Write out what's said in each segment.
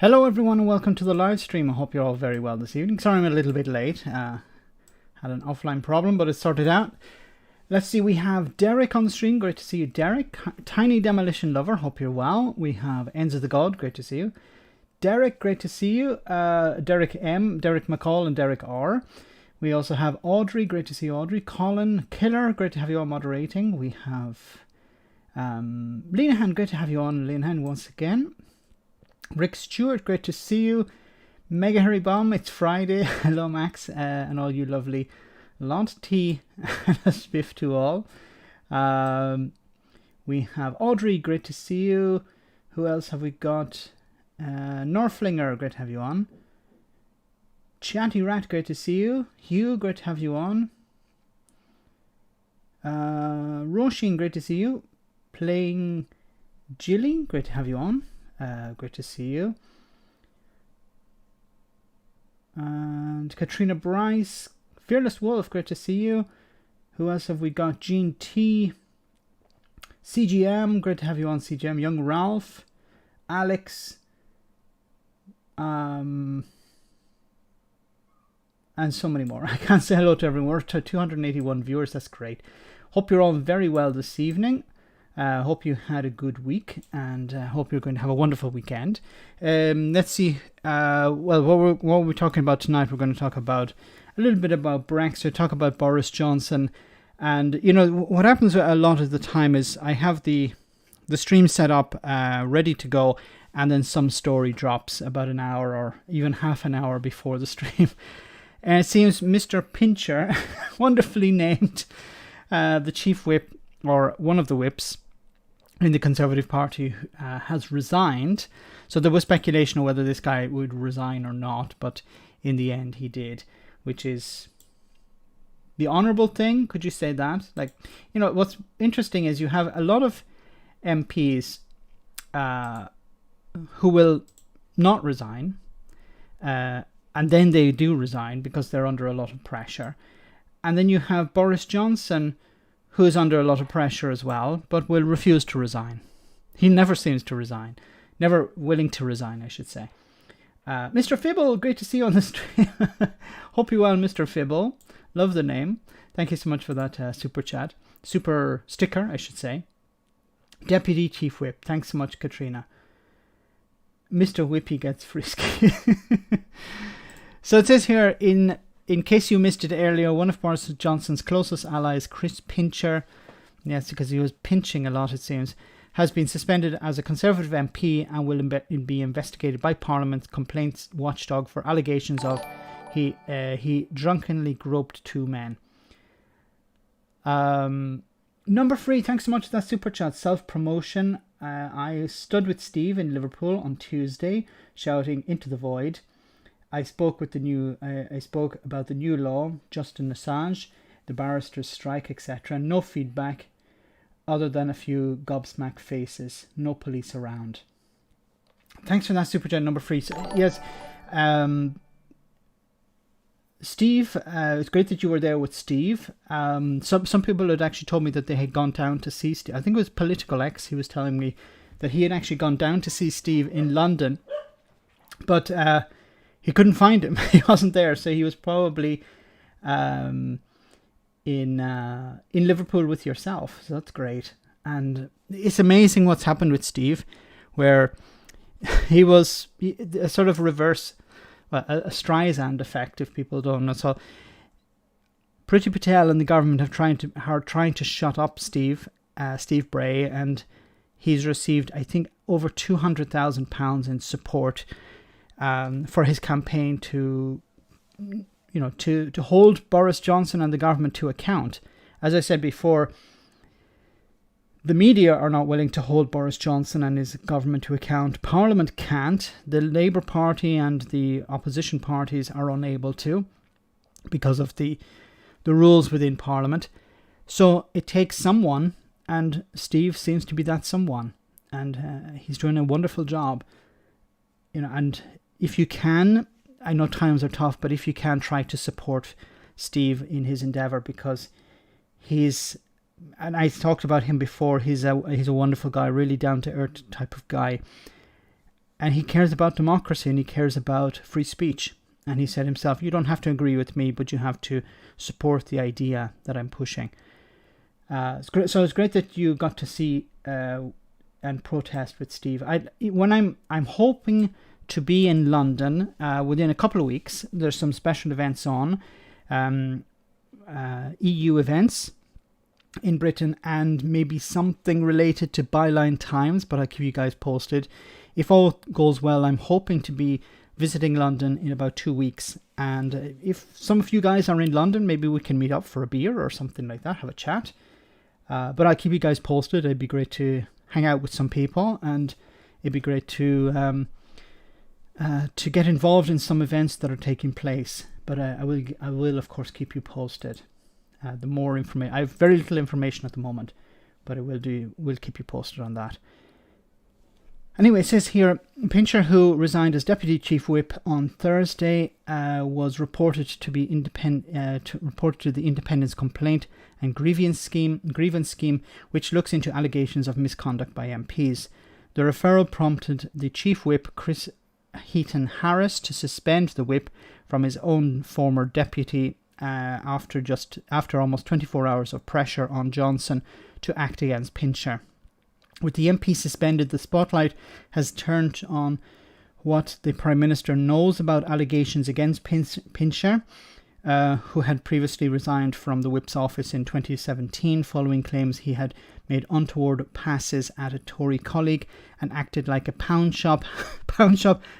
Hello everyone and welcome to the live stream. I hope you're all very well this evening. Sorry I'm a little bit late. Had an offline problem, but it's sorted out. Let's see, we have Derek on the stream. Great to see you, Derek. Tiny Demolition Lover, hope you're well. We have Ends of the God, great to see you. Derek, great to see you. Derek M, Derek McCall and Derek R. We also have Audrey, great to see you, Audrey. Colin Killer, great to have you all moderating. We have Lenahan, great to have you on, Lenahan, once again. Rick Stewart, great to see you. Mega Harry Bomb, it's Friday. Hello Max and all you lovely lot. Tea and a spiff to all. We have Audrey, great to see you. Who else have we got? Norflinger, great to have you on. Chatty Rat, great to see you. Hugh, great to have you on. Roshin, great to see you. Playing Jilly, great to have you on. Great to see you. And Katrina Bryce, Fearless Wolf, great to see you. Who else have we got? Gene T, CGM, great to have you on, CGM. Young Ralph, Alex, and so many more. I can't say hello to everyone. We're to 281 viewers, that's great. Hope you're all very well this evening. Hope you had a good week and hope you're going to have a wonderful weekend. Let's see. Well, what we're talking about tonight, we're going to talk about a little bit about Brexit, talk about Boris Johnson. And, you know, what happens a lot of the time is I have the stream set up, ready to go, and then some story drops about an hour or even half an hour before the stream. And it seems Mr. Pincher, wonderfully named, the chief whip, or one of the whips, in the Conservative Party has resigned. So there was speculation of whether this guy would resign or not, but in the end he did, which is the honourable thing. Could you say that? Like, you know, what's interesting is you have a lot of MPs who will not resign, and then they do resign because they're under a lot of pressure. And then you have Boris Johnson, who is under a lot of pressure as well, but will refuse to resign. He never seems to resign. Never willing to resign, I should say. Mr. Fibble, great to see you on the stream. Hope you're well, Mr. Fibble. Love the name. Thank you so much for that super chat. Super sticker, I should say. Deputy Chief Whip. Thanks so much, Katrina. Mr. Whippy gets frisky. So it says here, in case you missed it earlier, one of Boris Johnson's closest allies, Chris Pincher, yes, because he was pinching a lot it seems, has been suspended as a Conservative MP and will be investigated by Parliament's complaints watchdog for allegations of he drunkenly groped two men. Number 3, thanks so much for that super chat. Self-promotion. I stood with Steve in Liverpool on Tuesday, shouting into the void. I spoke about the new law, Justin Assange, the barristers' strike, etc. No feedback other than a few gobsmacked faces. No police around. Thanks for that super chat number 3. So, yes, Steve, it's great that you were there with Steve. Some people had actually told me that they had gone down to see Steve. I think it was Political X. He was telling me that he had actually gone down to see Steve in London, but he couldn't find him. He wasn't there, so he was probably in Liverpool with yourself. So that's great. And it's amazing what's happened with Steve, where he was a sort of reverse, well, a Streisand effect, if people don't know. So Priti Patel and the government are trying to shut up Steve Bray, and he's received, I think, over £200,000 in support for his campaign to hold Boris Johnson and the government to account. As I said before, the media are not willing to hold Boris Johnson and his government to account. Parliament can't. The Labour Party and the opposition parties are unable to because of the rules within Parliament. So it takes someone, and Steve seems to be that someone, and he's doing a wonderful job. You know, and if you can, I know times are tough, but if you can, try to support Steve in his endeavour, because he's, and I talked about him before, he's a wonderful guy, really down to earth type of guy, And he cares about democracy and he cares about free speech. And he said himself, you don't have to agree with me, but you have to support the idea that I'm pushing. It's great. So it's great that you got to see and protest with Steve. I'm hoping to be in London within a couple of weeks. There's some special events on, EU events in Britain, and maybe something related to Byline Times, but I'll keep you guys posted. If all goes well, I'm hoping to be visiting London in about 2 weeks, and if some of you guys are in London, maybe we can meet up for a beer or something like that, have a chat. But I'll keep you guys posted. It'd be great to hang out with some people, and it'd be great to get involved in some events that are taking place. But I will of course keep you posted. The more information, I have very little information at the moment, but we'll keep you posted on that. Anyway, it says here, Pincher, who resigned as Deputy Chief Whip on Thursday, was reported to be reported to the Independence Complaint and Grievance Scheme, which looks into allegations of misconduct by MPs. The referral prompted the Chief Whip, Chris Heaton Harris, to suspend the Whip from his own former deputy after almost 24 hours of pressure on Johnson to act against Pincher. With the MP suspended, the spotlight has turned on what the Prime Minister knows about allegations against Pincher, who had previously resigned from the Whip's office in 2017 following claims he had made untoward passes at a Tory colleague and acted like a pound shop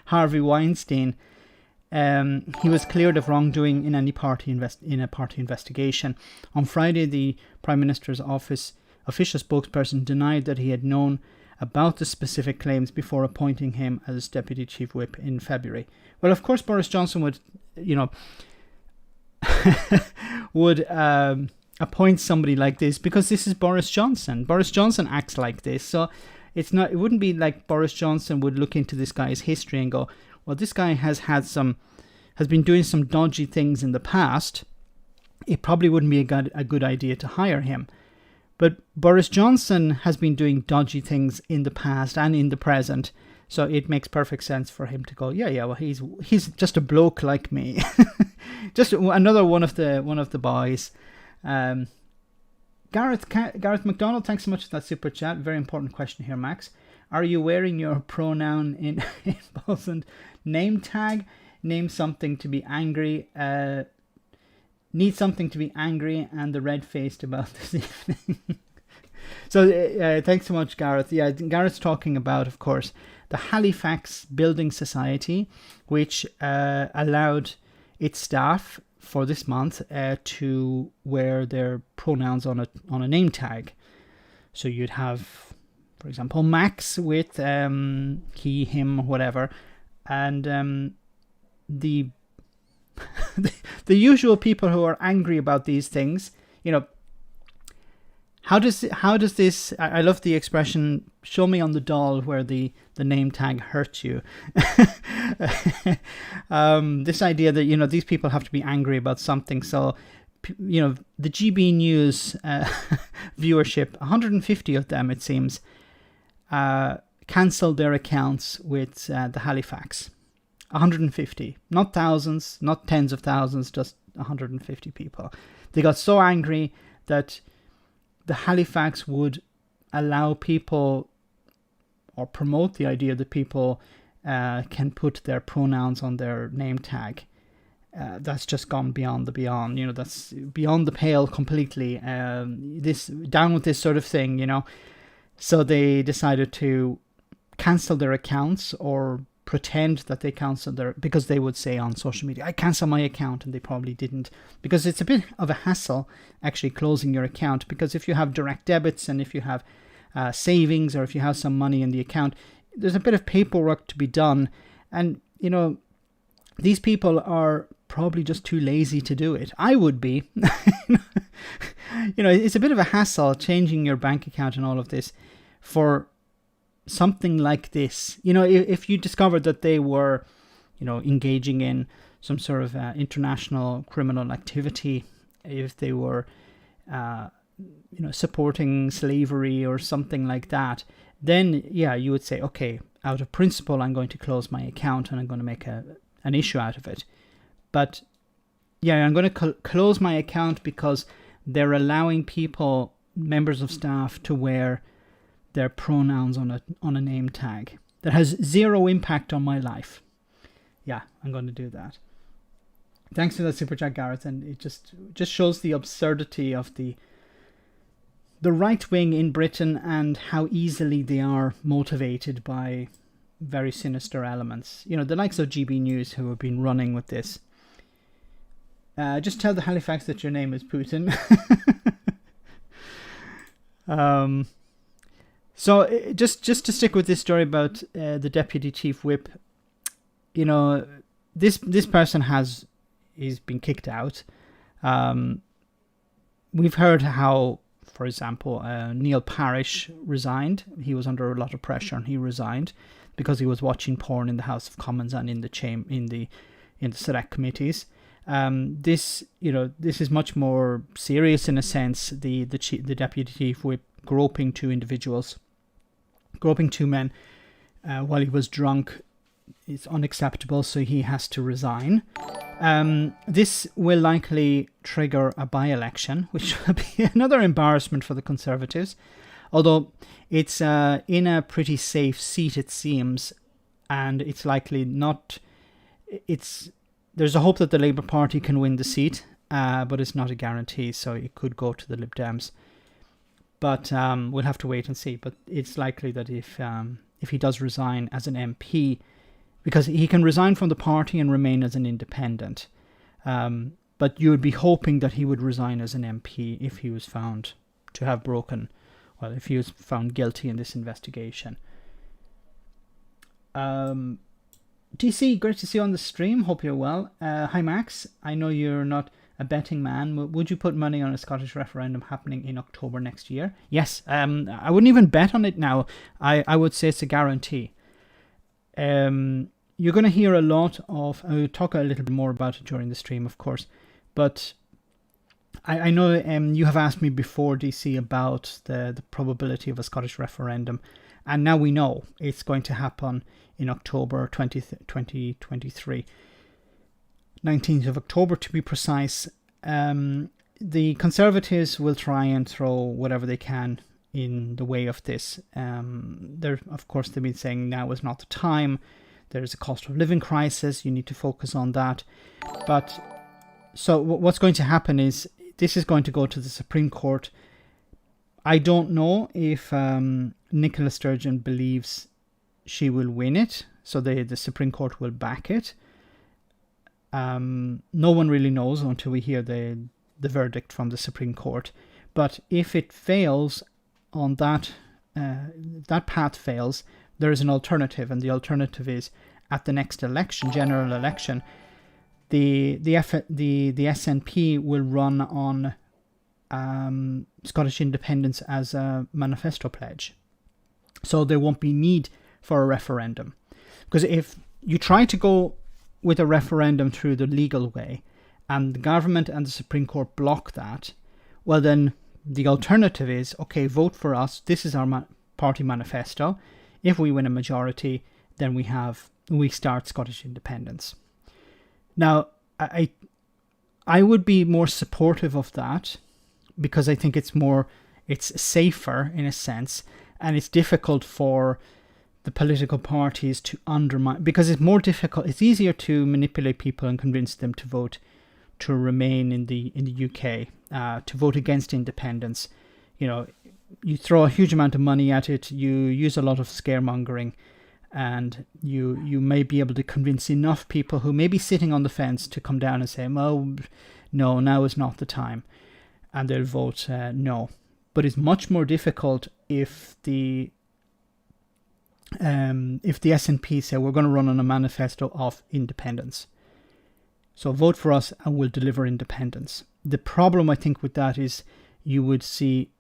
Harvey Weinstein. He was cleared of wrongdoing in a party investigation. On Friday, the Prime Minister's office official spokesperson denied that he had known about the specific claims before appointing him as Deputy Chief Whip in February. Well, of course, Boris Johnson would, appoint somebody like this because this is Boris Johnson. Boris Johnson acts like this, so it wouldn't be like Boris Johnson would look into this guy's history and go, well, this guy has been doing some dodgy things in the past. It probably wouldn't be a good idea to hire him. But Boris Johnson has been doing dodgy things in the past and in the present, so it makes perfect sense for him to go, well, he's just a bloke like me, just another one of the boys. Gareth McDonald, thanks so much for that super chat. Very important question here, Max. Are you wearing your pronoun in bold name tag? Name something to be angry. Need something to be angry and the red-faced about this evening. So thanks so much, Gareth. Yeah, Gareth's talking about, of course, the Halifax Building Society, which allowed its staff for this month to wear their pronouns on a name tag. So you'd have, for example, Max with he, him, whatever, and the usual people who are angry about these things, how does this, I love the expression, show me on the doll where the name tag hurt you. This idea that, these people have to be angry about something. So, the GB News viewership, 150 of them, it seems, cancelled their accounts with the Halifax. 150, not thousands, not tens of thousands, just 150 people. They got so angry that the Halifax would allow people or promote the idea that people can put their pronouns on their name tag. That's just gone beyond the beyond. That's beyond the pale completely. Down with this sort of thing, So they decided to cancel their accounts or pretend that they cancelled because they would say on social media, I cancel my account, and they probably didn't, because it's a bit of a hassle actually closing your account, because if you have direct debits and if you have savings or if you have some money in the account, there's a bit of paperwork to be done, and these people are probably just too lazy to do it. I would be. It's a bit of a hassle changing your bank account and all of this for something like this. If you discovered that they were, engaging in some sort of international criminal activity, if they were, supporting slavery or something like that, then, yeah, you would say, okay, out of principle, I'm going to close my account and I'm going to make an issue out of it. But yeah, I'm going to close my account because they're allowing people, members of staff, to wear their pronouns on a name tag. That has zero impact on my life. Yeah, I'm going to do that. Thanks for that super chat, Gareth, and it just shows the absurdity of the right wing in Britain and how easily they are motivated by very sinister elements. You know, the likes of GB News, who have been running with this. Just tell the Halifax that your name is Putin. So just to stick with this story about the deputy chief whip, you know, this person he's been kicked out. We've heard how, for example, Neil Parish resigned. He was under a lot of pressure and he resigned because he was watching porn in the House of Commons and in the select committees. This is much more serious in a sense. The deputy chief whip groping two men while he was drunk is unacceptable, so he has to resign. This will likely trigger a by-election, which will be another embarrassment for the Conservatives, although it's in a pretty safe seat, it seems, and it's likely not. There's a hope that the Labour Party can win the seat, but it's not a guarantee, so it could go to the Lib Dems. But we'll have to wait and see. But it's likely that if he does resign as an MP, because he can resign from the party and remain as an independent, but you would be hoping that he would resign as an MP if he was found to have if he was found guilty in this investigation. DC, great to see you on the stream. Hope you're well. Hi, Max. I know you're not a betting man. Would you put money on a Scottish referendum happening in October next year? Yes. I wouldn't even bet on it now. I would say it's a guarantee. You're going to hear a lot of... I'll talk a little bit more about it during the stream, of course. But I know you have asked me before, DC, about the probability of a Scottish referendum. And now we know it's going to happen in October 2023. 19th of October, to be precise. The Conservatives will try and throw whatever they can in the way of this. Of course, they've been saying now is not the time. There's a cost of living crisis. You need to focus on that. But so what's going to happen is this is going to go to the Supreme Court. I don't know if Nicola Sturgeon believes she will win it, so the Supreme Court will back it. No one really knows until we hear the verdict from the Supreme Court. But if it fails on that path fails, there is an alternative, and the alternative is at the next election, general election, the SNP will run on Scottish independence as a manifesto pledge. So there won't be need for a referendum. Because if you try to go with a referendum through the legal way and the government and the Supreme Court block that, well then the alternative is, okay, vote for us. This is our party manifesto. If we win a majority, then we start Scottish independence. Now, I would be more supportive of that because I think it's safer in a sense, and it's difficult for the political parties to undermine, because it's more difficult. It's easier to manipulate people and convince them to vote to remain in the UK, to vote against independence. You know, you throw a huge amount of money at it, you use a lot of scaremongering, and you may be able to convince enough people who may be sitting on the fence to come down and say, well, no, now is not the time, and they'll vote no. But it's much more difficult if the SNP say we're going to run on a manifesto of independence. So vote for us and we'll deliver independence. The problem, I think, with that is you would see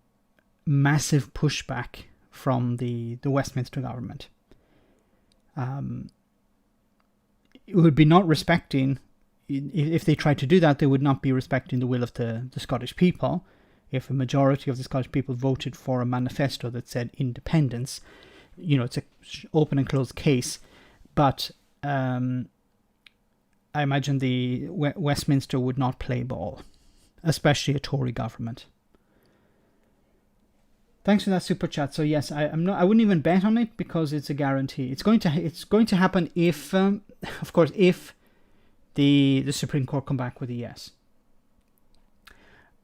massive pushback from the Westminster government. It would be not respecting, if they tried to do that, they would not be respecting the will of the Scottish people. If a majority of the Scottish people voted for a manifesto that said independence it's a open and closed case, but I imagine the Westminster would not play ball, especially a Tory government. Thanks for that super chat. So yes, I wouldn't even bet on it because it's a guarantee. It's going to happen if, of course, if the Supreme Court come back with a yes.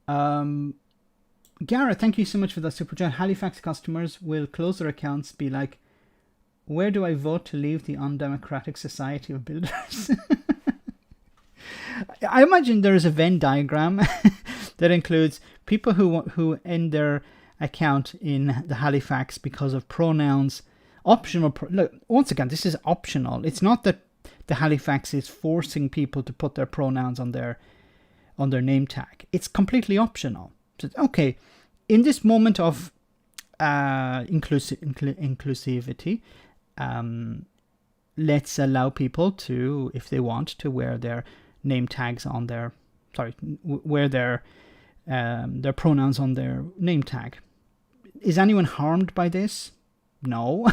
Gareth, thank you so much for that super chat. Halifax customers will close their accounts, be like, where do I vote to leave the undemocratic society of builders? I imagine there is a Venn diagram that includes people who end their account in the Halifax because of pronouns, optional. Look, once again, this is optional. It's not that the Halifax is forcing people to put their pronouns on their name tag. It's completely optional. So, okay, in this moment of inclusivity, let's allow people to, if they want, to wear their name tags on their, wear their pronouns on their name tag. Is anyone harmed by this? No.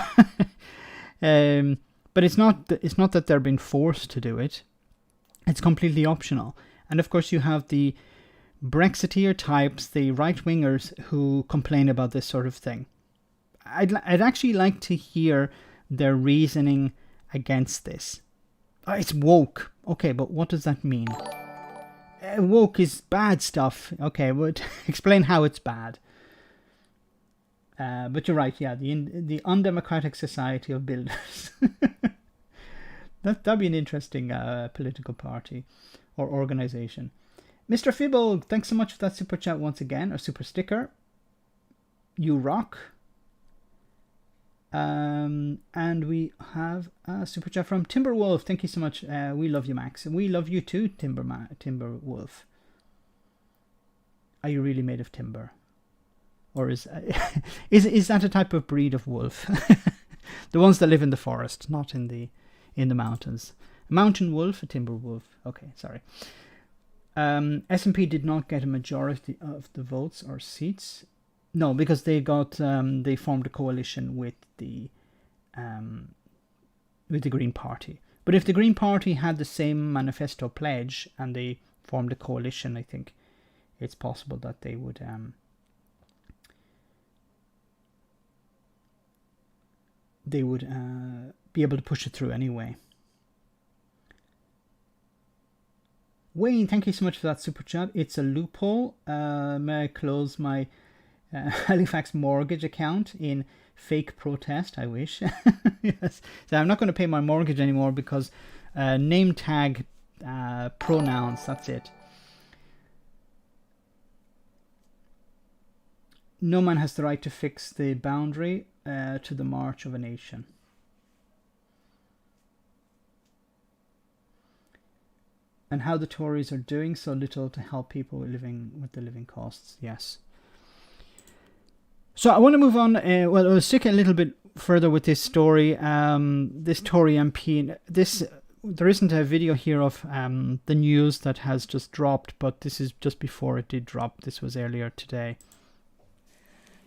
But it's not that they're being forced to do it. It's completely optional. And of course you have the Brexiteer types, the right-wingers who complain about this sort of thing. I'd actually like to hear their reasoning against this. It's woke. Okay, but what does that mean? Woke is bad stuff. Okay, but explain how it's bad. But you're right, yeah, the undemocratic society of builders. That'd be an interesting political party or organization. Mr. Fibble, thanks so much for that super chat once again, or super sticker. You rock. And we have a super chat from Timberwolf. Thank you so much. We love you, Max. And we love you too, Timberwolf. Are you really made of timber? Or is that a type of breed of wolf? The ones that live in the forest, not in the mountains. A mountain wolf, a timber wolf. Okay, sorry. SNP did not get a majority of the votes or seats. No, because they formed a coalition with the Green Party. But if the Green Party had the same manifesto pledge and they formed a coalition, I think it's possible that they would be able to push it through anyway. Wayne, thank you so much for that super chat. It's a loophole. May I close my Halifax mortgage account in fake protest? I wish. Yes. So I'm not going to pay my mortgage anymore because name tag pronouns, that's it. No man has the right to fix the boundary to the march of a nation. And how the Tories are doing so little to help people living with the living costs. Yes. So I want to move on. We'll stick a little bit further with this story. This Tory MP. There isn't a video here of the news that has just dropped, but this is just before it did drop. This was earlier today.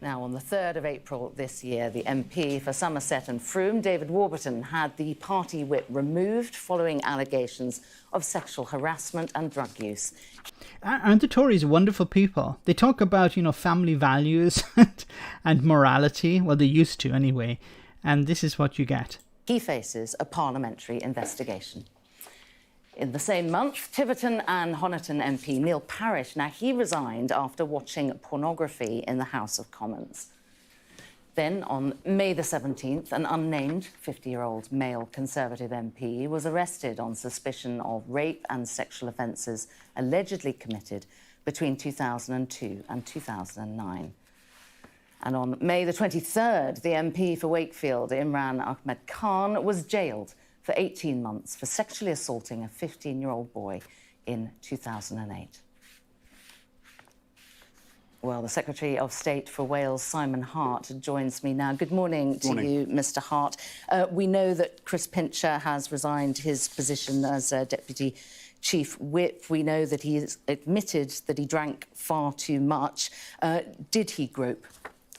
Now, on the 3rd of April this year, the MP for Somerset and Frome, David Warburton, had the party whip removed following allegations of sexual harassment and drug use. Aren't the Tories wonderful people? They talk about, family values and morality. Well, they used to anyway. And this is what you get. He faces a parliamentary investigation. In the same month, Tiverton and Honiton MP Neil Parish, now he resigned after watching pornography in the House of Commons. Then, on May the 17th, an unnamed 50-year-old male Conservative MP was arrested on suspicion of rape and sexual offences allegedly committed between 2002 and 2009. And on May the 23rd, the MP for Wakefield, Imran Ahmed Khan, was jailed for 18 months for sexually assaulting a 15-year-old boy in 2008. Well, the Secretary of State for Wales, Simon Hart, joins me now. Good morning to you, Mr. Hart. We know that Chris Pincher has resigned his position as Deputy Chief Whip. We know that he has admitted that he drank far too much. Did he grope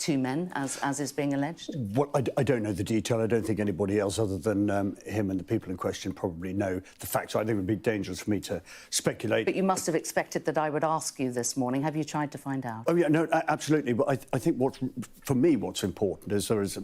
two men, as is being alleged? Well, I don't know the detail. I don't think anybody else other than him and the people in question probably know the facts. So I think it would be dangerous for me to speculate. But you must have expected that I would ask you this morning. Have you tried to find out? Oh, yeah, no, absolutely. But I think for me, what's important is there is a...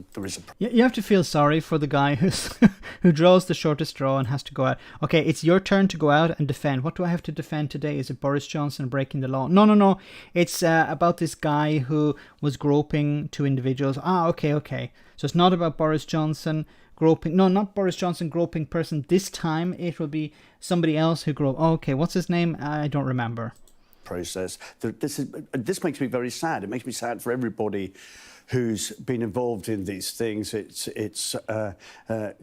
You have to feel sorry for the guy who draws the shortest straw and has to go out. OK, it's your turn to go out and defend. What do I have to defend today? Is it Boris Johnson breaking the law? No. It's about this guy who was groping to individuals. OK. So it's not about Boris Johnson groping. No, not Boris Johnson groping person. This time it will be somebody else who groped. OK, what's his name? I don't remember. Process. This makes me very sad. It makes me sad for everybody who's been involved in these things. It's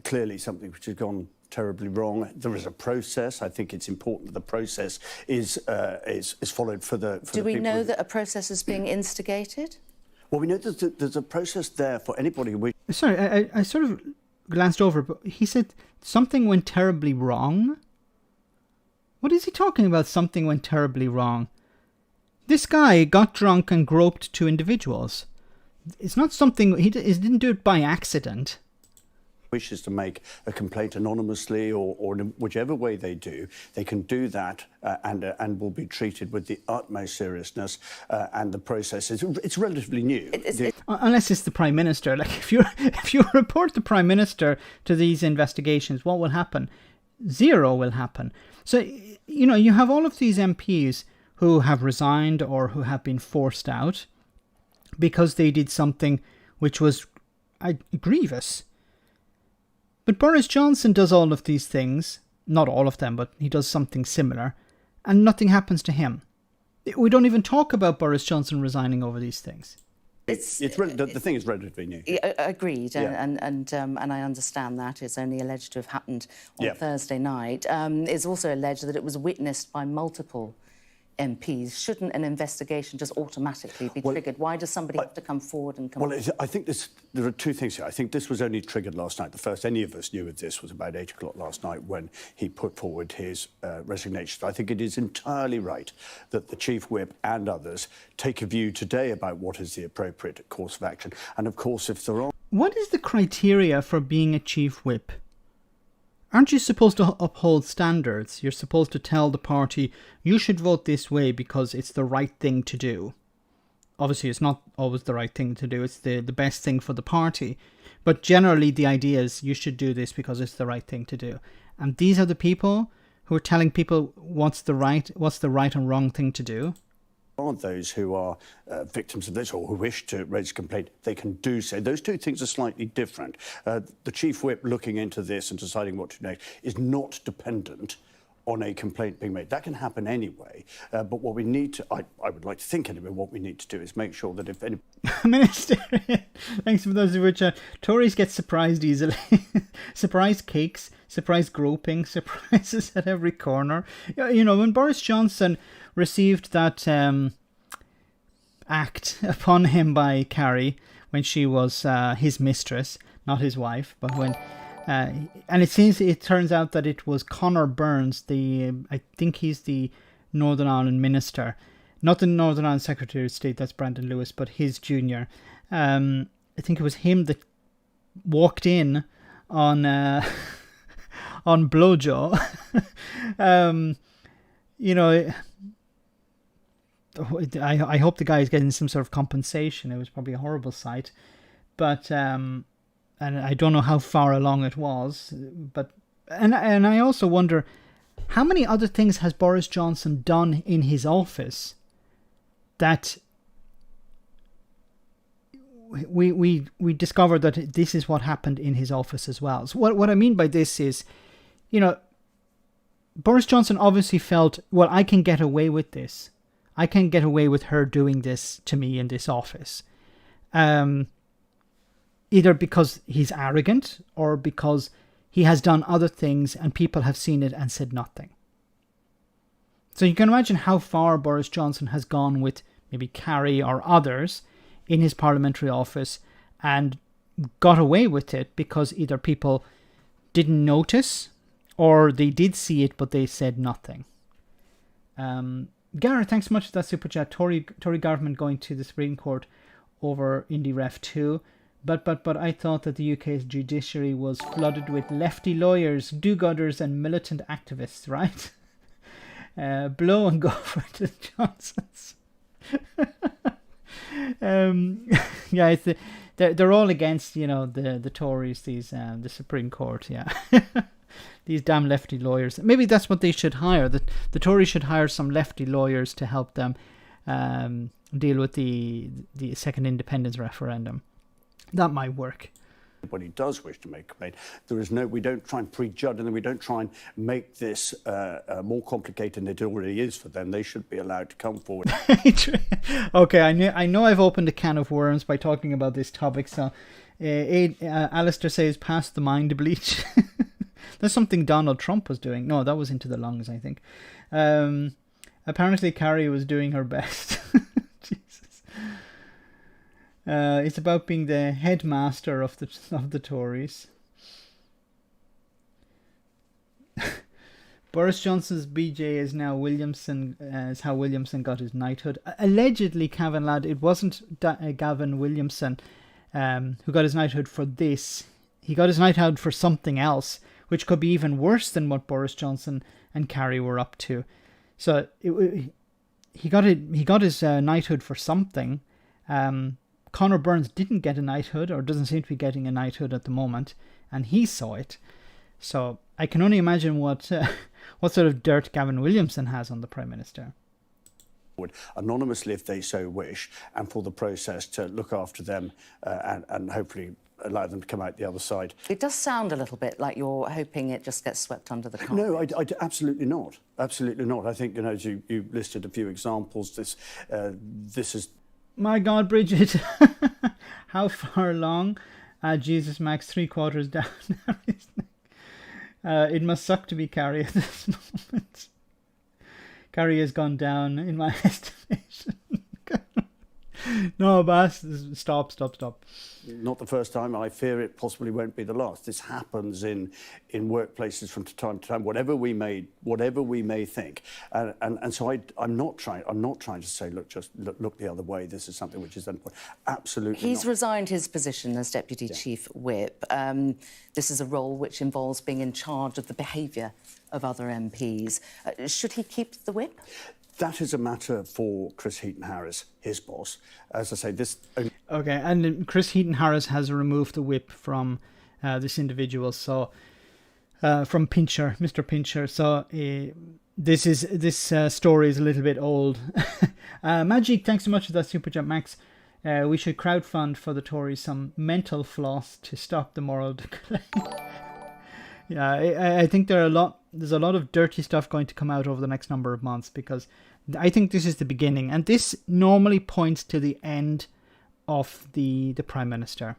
clearly something which has gone terribly wrong. There is a process. I think it's important that the process is followed for the. Do we know that a process is being instigated? Well, we know that there's a process there for anybody who. Sorry, I sort of glanced over, but he said something went terribly wrong. What is he talking about? Something went terribly wrong. This guy got drunk and groped two individuals. It's not something he didn't do it by accident. Wishes to make a complaint anonymously or in whichever way they do, they can do that and will be treated with the utmost seriousness. And the process it's relatively new. Unless it's the Prime Minister. Like if you report the Prime Minister to these investigations, what will happen? Zero will happen. So you have all of these MPs who have resigned or who have been forced out because they did something which was grievous. But Boris Johnson does all of these things, not all of them, but he does something similar, and nothing happens to him. We don't even talk about Boris Johnson resigning over these things. The thing is relatively new. Agreed, Yeah. and I understand that. It's only alleged to have happened on Thursday night. It's also alleged that it was witnessed by multiple MPs. Shouldn't an investigation just automatically be triggered? Why does somebody have to come forward and come... Well, I think there are two things here. I think this was only triggered last night. The first any of us knew of this was about 8 o'clock last night when he put forward his resignation. I think it is entirely right that the Chief Whip and others take a view today about what is the appropriate course of action. And, of course, if there are... What is the criteria for being a Chief Whip? Aren't you supposed to uphold standards? You're supposed to tell the party, you should vote this way because it's the right thing to do. Obviously, it's not always the right thing to do. It's the best thing for the party. But generally, the idea is you should do this because it's the right thing to do. And these are the people who are telling people what's the right and wrong thing to do. Those who are victims of this or who wish to raise a complaint, they can do so. Those two things are slightly different. The Chief Whip looking into this and deciding what to do next is not dependent on a complaint being made. That can happen anyway. But what we need to, I would like to think anyway, what we need to do is make sure that if any... Minister, thanks for those of which Tories get surprised easily. Surprise cakes, surprise groping, surprises at every corner. When Boris Johnson received that act upon him by Carrie when she was his mistress, not his wife, but when... and it turns out that it was Conor Burns, I think he's the Northern Ireland minister, not the Northern Ireland Secretary of State, that's Brandon Lewis, but his junior. I think it was him that walked in on on Blowjaw. I hope the guy is getting some sort of compensation. It was probably a horrible sight, but and I don't know how far along it was, but and I also wonder how many other things has Boris Johnson done in his office that we discovered that this is what happened in his office as well. So what I mean by this is, Boris Johnson obviously felt, well, I can get away with this. I can get away with her doing this to me in this office. Either because he's arrogant or because he has done other things and people have seen it and said nothing. So you can imagine how far Boris Johnson has gone with maybe Carrie or others in his parliamentary office and got away with it because either people didn't notice or they did see it but they said nothing. Gareth, thanks so much for that super chat. Tory government going to the Supreme Court over Indy Ref 2. But I thought that the UK's judiciary was flooded with lefty lawyers, do-gooders and militant activists, right? Blow and go for the Johnsons. Yeah, they're all against, the Tories, these the Supreme Court, yeah. These damn lefty lawyers. Maybe that's what they should hire. The Tories should hire some lefty lawyers to help them deal with the second independence referendum. That might work. When he does wish to make a complaint, we don't try and prejudge, and then we don't try and make this more complicated than it already is for them. They should be allowed to come forward. Okay, I know I've opened a can of worms by talking about this topic. So, Alistair says, pass the mind bleach. That's something Donald Trump was doing. No, that was Into the Lungs, I think. Apparently, Carrie was doing her best. Jesus. It's about being the headmaster of the Tories. Boris Johnson's BJ is now Williamson, is how Williamson got his knighthood. Allegedly, Cavan lad, it wasn't Gavin Williamson who got his knighthood for this. He got his knighthood for something else, which could be even worse than what Boris Johnson and Carrie were up to. So he got his knighthood for something. Conor Burns didn't get a knighthood, or doesn't seem to be getting a knighthood at the moment, and he saw it. So I can only imagine what sort of dirt Gavin Williamson has on the Prime Minister. Anonymously, if they so wish, and for the process to look after them and hopefully allow them to come out the other side. It does sound a little bit like you're hoping it just gets swept under the carpet. No, I absolutely not. Absolutely not. I think, as you listed a few examples, this is... My God, Bridget, how far along? Jesus Max, 3/4 down. It must suck to be Carrie at this moment. Carrie has gone down in my estimation. No, Bas, stop. Not the first time. I fear it possibly won't be the last. This happens in workplaces from time to time, whatever we may think. And so I'm not trying to say, look the other way. This is something which is important. Absolutely. He's not. resigned his position as Deputy Chief Whip. This is a role which involves being in charge of the behaviour of other MPs. Should he keep the whip? That is a matter for Chris Heaton-Harris, his boss. As I say, this... Okay, and Chris Heaton-Harris has removed the whip from this individual, so from Pincher, Mr. Pincher. So this story is a little bit old. Magic, thanks so much for that super chat, Max. We should crowdfund for the Tories some mental floss to stop the moral decline. Yeah, I think there's a lot of dirty stuff going to come out over the next number of months, because I think this is the beginning, and this normally points to the end of the Prime Minister.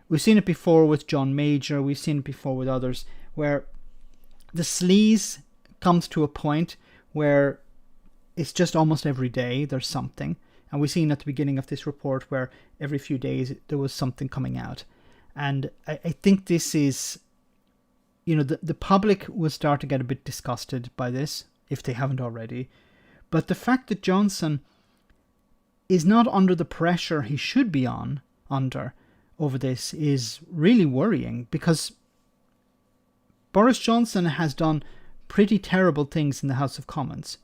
We've seen it before with John Major, we've seen it before with others, where the sleaze comes to a point where it's just almost every day there's something, and we've seen at the beginning of this report where every few days there was something coming out. And I think this is... the public will start to get a bit disgusted by this, if they haven't already. But the fact that Johnson is not under the pressure he should be under over this is really worrying, because Boris Johnson has done pretty terrible things in the House of Commons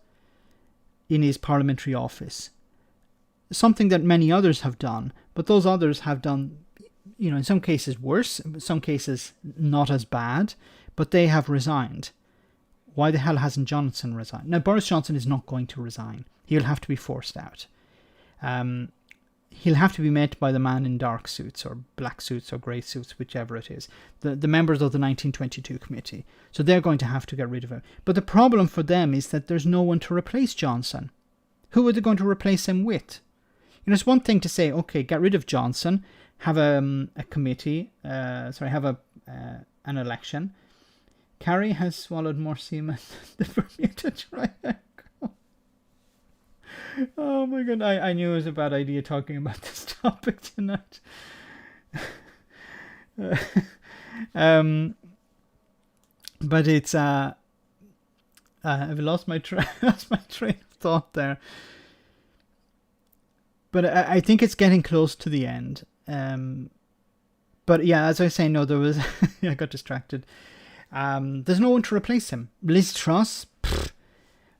in his parliamentary office. Something that many others have done, but those others have done, in some cases worse, in some cases not as bad, but they have resigned. Why the hell hasn't Johnson resigned? Now, Boris Johnson is not going to resign. He'll have to be forced out. He'll have to be met by the man in dark suits or black suits or grey suits, whichever it is. The members of the 1922 committee. So they're going to have to get rid of him. But the problem for them is that there's no one to replace Johnson. Who are they going to replace him with? It's one thing to say, okay, get rid of Johnson, have a committee, have an election. Carrie has swallowed more semen than the Bermuda Triangle. Oh my God, I knew it was a bad idea talking about this topic tonight. But it's I've lost my train of thought there. But I think it's getting close to the end. But yeah, as I say, no, there was... I got distracted. There's no one to replace him. Liz Truss,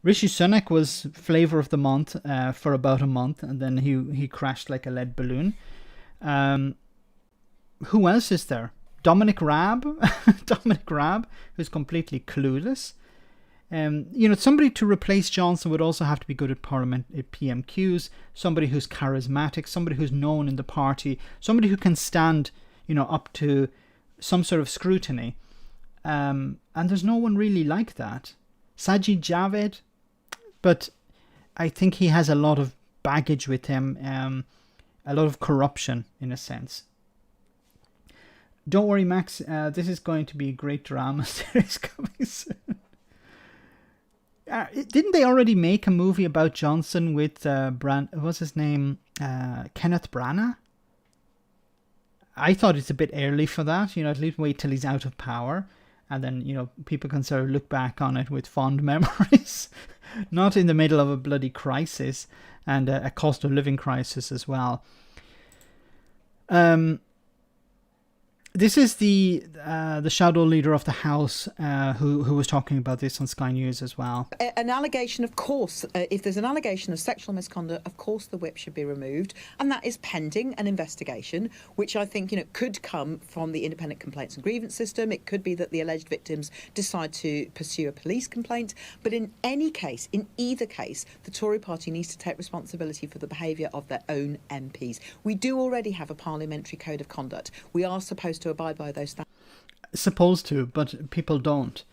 Rishi Sunak was flavour of the month for about a month, and then he crashed like a lead balloon. Who else is there? Dominic Raab, who's completely clueless. Somebody to replace Johnson would also have to be good at Parliament, at PMQs, somebody who's charismatic, somebody who's known in the party, somebody who can stand, up to some sort of scrutiny. And there's no one really like that. Sajid Javid, but I think he has a lot of baggage with him, a lot of corruption in a sense. Don't worry, Max, this is going to be a great drama series coming soon. Didn't they already make a movie about Johnson with what's his name? Kenneth Branagh? I thought it's a bit early for that, at least wait till he's out of power. And then, people can sort of look back on it with fond memories. Not in the middle of a bloody crisis and a cost of living crisis as well. This is the shadow leader of the House who was talking about this on Sky News as well. An allegation, of course, if there's an allegation of sexual misconduct, of course the whip should be removed. And that is pending an investigation, which I think, could come from the independent complaints and grievance system. It could be that the alleged victims decide to pursue a police complaint. But in any case, in either case, the Tory party needs to take responsibility for the behaviour of their own MPs. We do already have a parliamentary code of conduct. We are supposed to abide by those standards. Supposed to, but people don't.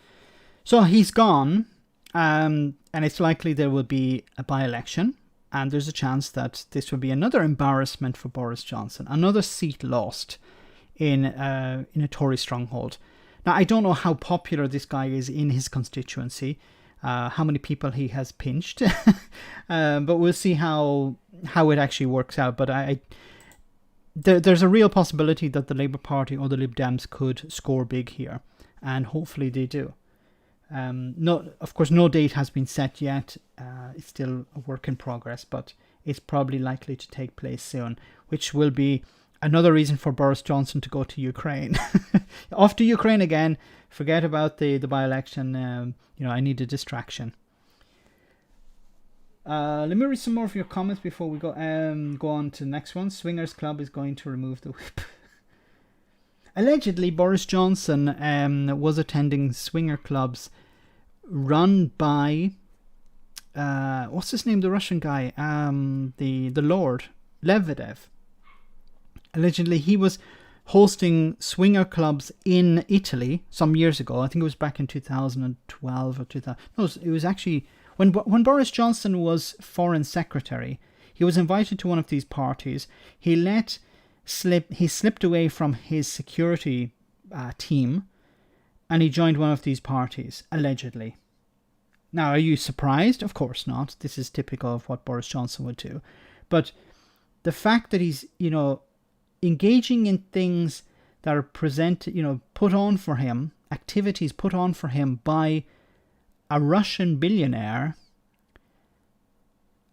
So he's gone, and it's likely there will be a by-election, and there's a chance that this will be another embarrassment for Boris Johnson, another seat lost in a Tory stronghold. Now, I don't know how popular this guy is in his constituency, how many people he has pinched, but we'll see how it actually works out. But there's a real possibility that the Labour Party or the Lib Dems could score big here, and hopefully they do. Of course, no date has been set yet. It's still a work in progress, but it's probably likely to take place soon, which will be another reason for Boris Johnson to go to Ukraine. Off to Ukraine again. Forget about the by-election. I need a distraction. Let me read some more of your comments before we go on to the next one. Swingers Club is going to remove the whip. Allegedly, Boris Johnson was attending swinger clubs run by what's his name? The Russian guy, the Lord Lebedev. Allegedly, he was hosting swinger clubs in Italy some years ago. I think it was back in 2012 or 2000. No, it was actually. When Boris Johnson was Foreign Secretary, he was invited to one of these parties. He slipped away from his security team, and he joined one of these parties, allegedly. Now, are you surprised? Of course not. This is typical of what Boris Johnson would do. But the fact that he's, engaging in things that are put on for him, activities put on for him by a Russian billionaire,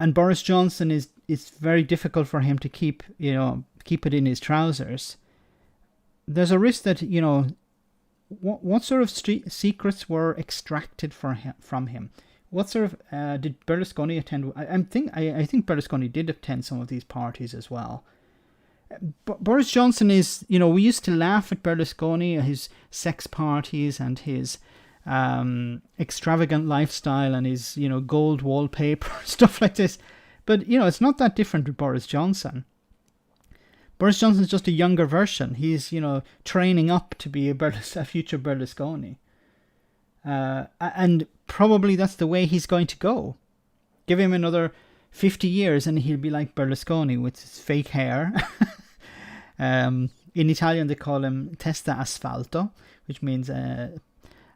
and Boris Johnson it's very difficult for him to keep it in his trousers. There's a risk that what sort of secrets were extracted from him. What sort of did Berlusconi attend? I think Berlusconi did attend some of these parties as well. Boris Johnson is, we used to laugh at Berlusconi, his sex parties and his extravagant lifestyle and his gold wallpaper, stuff like this, but it's not that different with Boris Johnson. Boris Johnson's just a younger version. He's training up to be a future Berlusconi, and probably that's the way he's going to go. Give him another 50 years and he'll be like Berlusconi with his fake hair. In Italian they call him testa asfalto, which means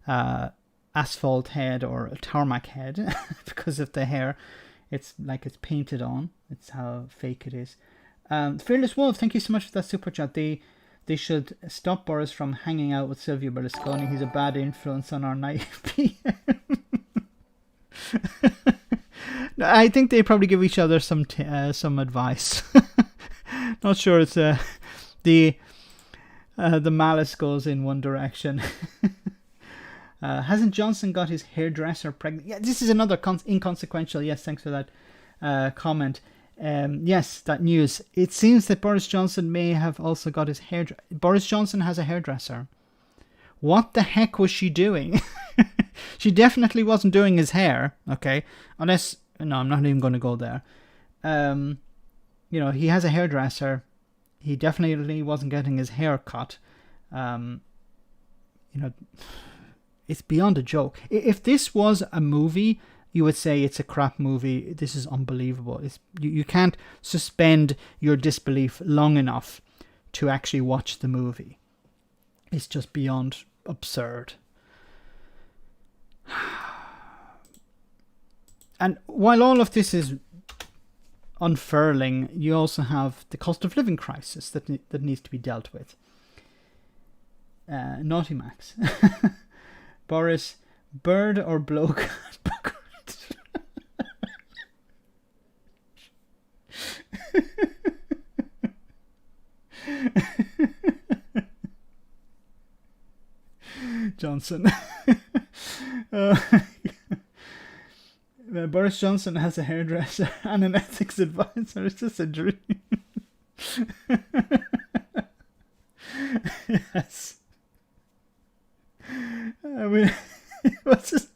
asphalt head or a tarmac head because of the hair. It's like it's painted on. It's how fake it is. Fearless Wolf, thank you so much for that super chat. They should stop Boris from hanging out with Silvio Berlusconi. He's a bad influence on our night PM. I think they probably give each other some advice. Not sure it's the malice goes in one direction. Hasn't Johnson got his hairdresser pregnant? Yeah, this is another inconsequential. Yes, thanks for that comment. Yes, that news. It seems that Boris Johnson may have also got his hairdresser. Boris Johnson has a hairdresser. What the heck was she doing? She definitely wasn't doing his hair, okay? Unless, no, I'm not even going to go there. He has a hairdresser. He definitely wasn't getting his hair cut. It's beyond a joke. If this was a movie, you would say it's a crap movie. This is unbelievable. You can't suspend your disbelief long enough to actually watch the movie. It's just beyond absurd. And while all of this is unfurling, you also have the cost of living crisis that needs to be dealt with. Naughty Max. Boris, bird or bloke? Johnson. Boris Johnson has a hairdresser and an ethics advisor. It's just a dream. Yes. What's his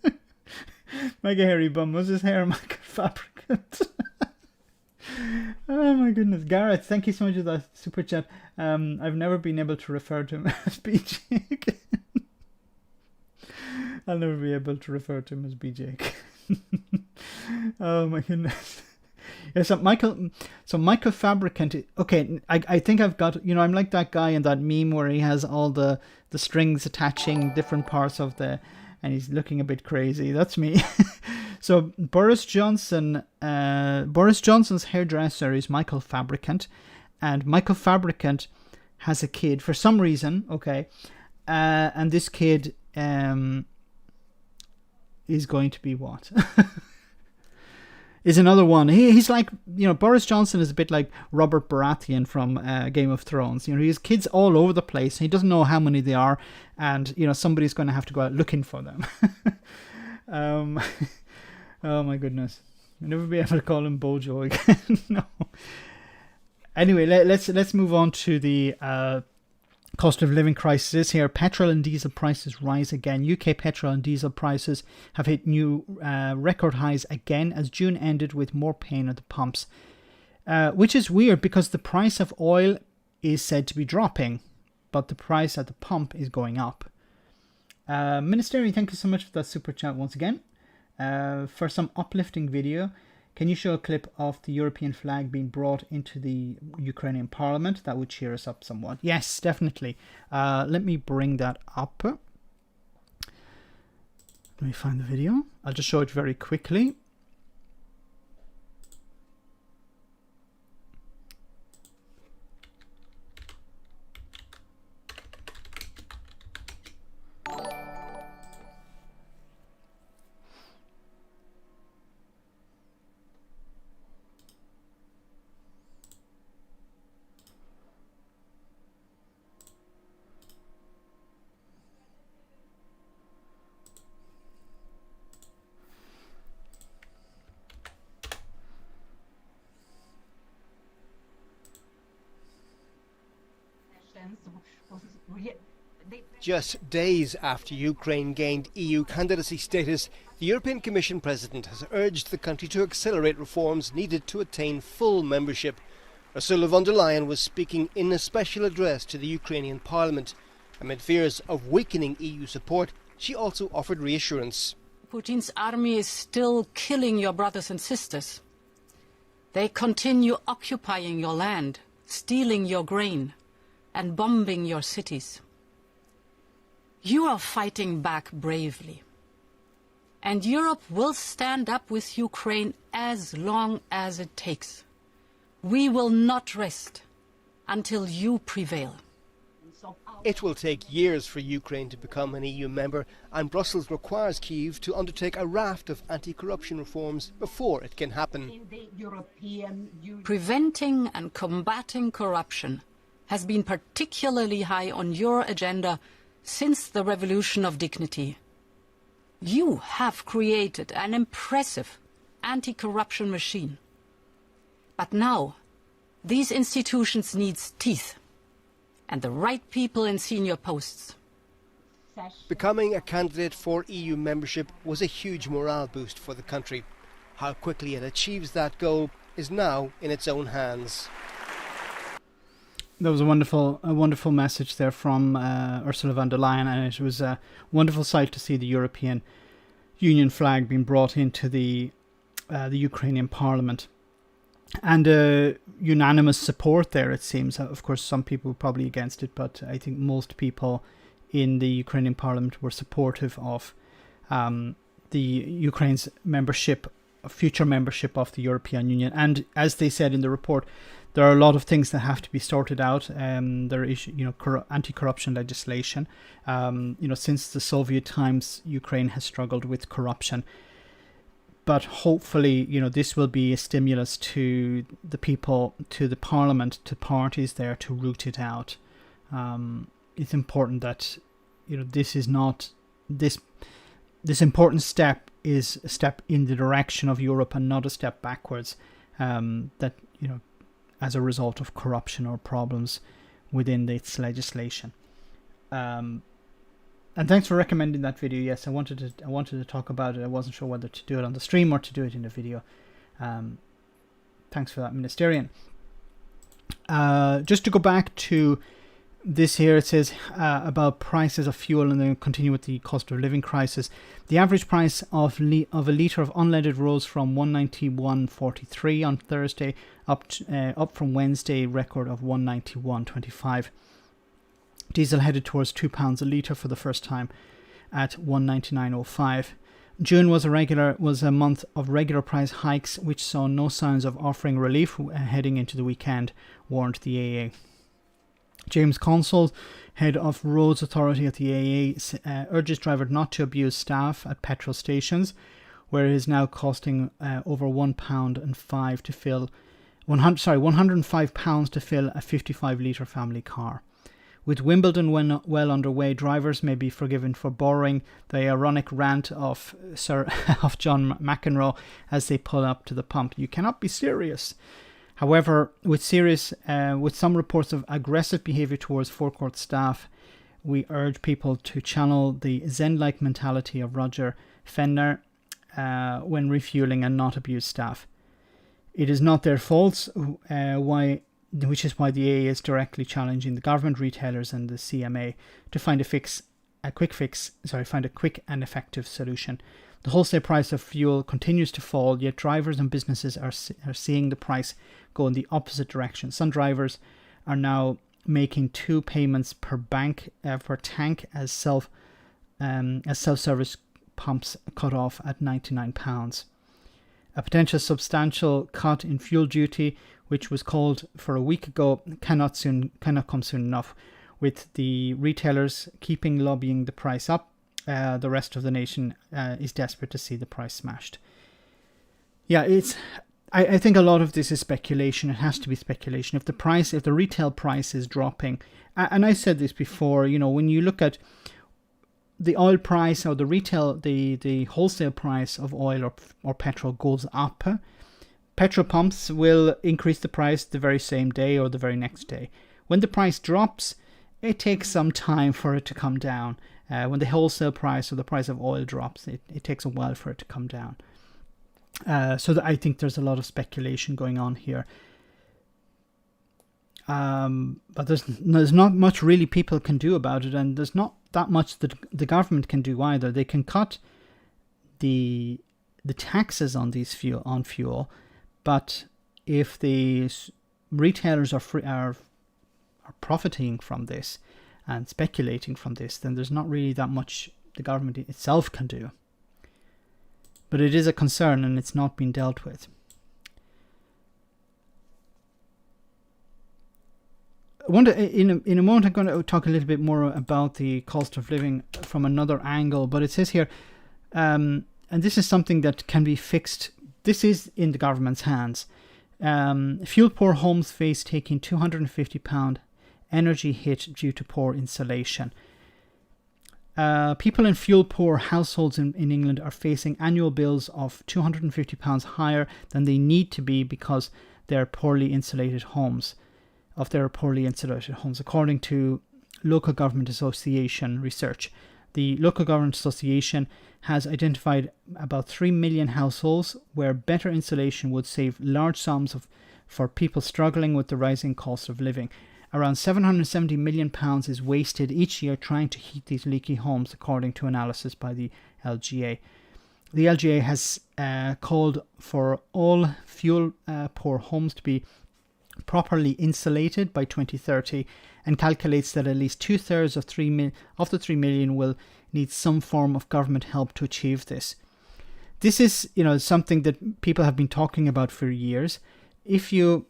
mega hairy bum? Was his hair microfabricant? Oh my goodness. Gareth, thank you so much for that super chat. I've never been able to refer to him as BJ again. I'll never be able to refer to him as BJ again. Oh my goodness. Yeah, so microfabricant. Okay, I think I've got, I'm like that guy in that meme where he has all the strings attaching different parts of and he's looking a bit crazy. That's me. So Boris Johnson's hairdresser is Michael Fabricant, and Michael Fabricant has a kid for some reason. Okay, and this kid is going to be what? Is another one. He's like, Boris Johnson is a bit like Robert Baratheon from Game of Thrones. He has kids all over the place. He doesn't know how many they are, and somebody's going to have to go out looking for them. Oh my goodness, I'll never be able to call him Bojo again. No. Anyway, let's move on to the cost of living crisis here. Petrol and diesel prices rise again. UK petrol and diesel prices have hit new record highs again as June ended with more pain at the pumps, which is weird because the price of oil is said to be dropping, but the price at the pump is going up. Ministeri, thank you so much for that super chat once again. For some uplifting video, can you show a clip of the European flag being brought into the Ukrainian parliament? That would cheer us up somewhat. Yes, definitely. Let me bring that up. Let me find the video. I'll just show it very quickly. Just days after Ukraine gained EU candidacy status, the European Commission President has urged the country to accelerate reforms needed to attain full membership. Ursula von der Leyen was speaking in a special address to the Ukrainian Parliament. Amid fears of weakening EU support, she also offered reassurance. Putin's army is still killing your brothers and sisters. They continue occupying your land, stealing your grain, and bombing your cities. You are fighting back bravely. And Europe will stand up with Ukraine as long as it takes. We will not rest until you prevail. It will take years for Ukraine to become an EU member, and Brussels requires Kyiv to undertake a raft of anti-corruption reforms before it can happen. Preventing and combating corruption has been particularly high on your agenda since the Revolution of Dignity. You have created an impressive anti-corruption machine. But now, these institutions need teeth and the right people in senior posts. Becoming a candidate for EU membership was a huge morale boost for the country. How quickly it achieves that goal is now in its own hands. That was a wonderful message there from Ursula von der Leyen, and it was a wonderful sight to see the European Union flag being brought into the Ukrainian Parliament, and unanimous support there. It seems, of course, some people were probably against it, but I think most people in the Ukrainian Parliament were supportive of the Ukraine's future membership of the European Union. And as they said in the report, there are a lot of things that have to be sorted out. There is, anti-corruption legislation. Since the Soviet times, Ukraine has struggled with corruption. But hopefully, this will be a stimulus to the people, to the parliament, to parties there to root it out. It's important that, this is not this important step is a step in the direction of Europe and not a step backwards. As a result of corruption or problems within its legislation. And thanks for recommending that video. Yes, I wanted to talk about it. I wasn't sure whether to do it on the stream or to do it in a video. Thanks for that, Ministerian. Just to go back to this here, it says about prices of fuel, and then continue with the cost of living crisis. The average price of a litre of unleaded rose from 191.43 on Thursday, up from Wednesday record of 191.25. Diesel headed towards £2 a litre for the first time at 199.05. June was a month of regular price hikes, which saw no signs of offering relief heading into the weekend, warned the AA. James Consul, head of Roads Authority at the AA, urges drivers not to abuse staff at petrol stations, where it is now costing over £1.05 to fill £105 to fill a 55-litre family car. With Wimbledon well underway, drivers may be forgiven for borrowing the ironic rant of John McEnroe as they pull up to the pump. You cannot be serious. However, with some reports of aggressive behaviour towards forecourt staff, we urge people to channel the Zen-like mentality of Roger Federer when refuelling and not abuse staff. It is not their faults, which is why the AA is directly challenging the government, retailers, and the CMA to find a quick and effective solution. The wholesale price of fuel continues to fall, yet drivers and businesses are seeing the price go in the opposite direction. Some drivers are now making 2 payments per tank as self-service pumps cut off at £99. A potential substantial cut in fuel duty, which was called for a week ago, cannot come soon enough. With the retailers keeping lobbying the price up, the rest of the nation is desperate to see the price smashed. Yeah, I think a lot of this is speculation. It has to be speculation. If the retail price is dropping, and I said this before, when you look at the oil price or the wholesale price of oil or petrol goes up, petrol pumps will increase the price the very same day or the very next day. When the price drops, it takes some time for it to come down. When the wholesale price or the price of oil drops, it takes a while for it to come down. So I think there's a lot of speculation going on here. But there's not much really people can do about it, and there's not that much that the government can do either. They can cut the taxes on fuel, but if the retailers are profiting from this and speculating from this, then there's not really that much the government itself can do. But it is a concern, and it's not been dealt with. in a moment, I'm going to talk a little bit more about the cost of living from another angle. But it says here, and this is something that can be fixed. This is in the government's hands. Fuel poor homes face taking £250 energy hit due to poor insulation. People in fuel poor households in England are facing annual bills of £250 higher than they need to be because they're poorly insulated homes. According to Local Government Association research. The Local Government Association has identified about 3 million households where better insulation would save large sums for people struggling with the rising cost of living. Around £770 million is wasted each year trying to heat these leaky homes, according to analysis by the LGA. The LGA has called for all fuel poor homes to be properly insulated by 2030 and calculates that at least 2/3 of the 3 million will need some form of government help to achieve this. This is, something that people have been talking about for years. If the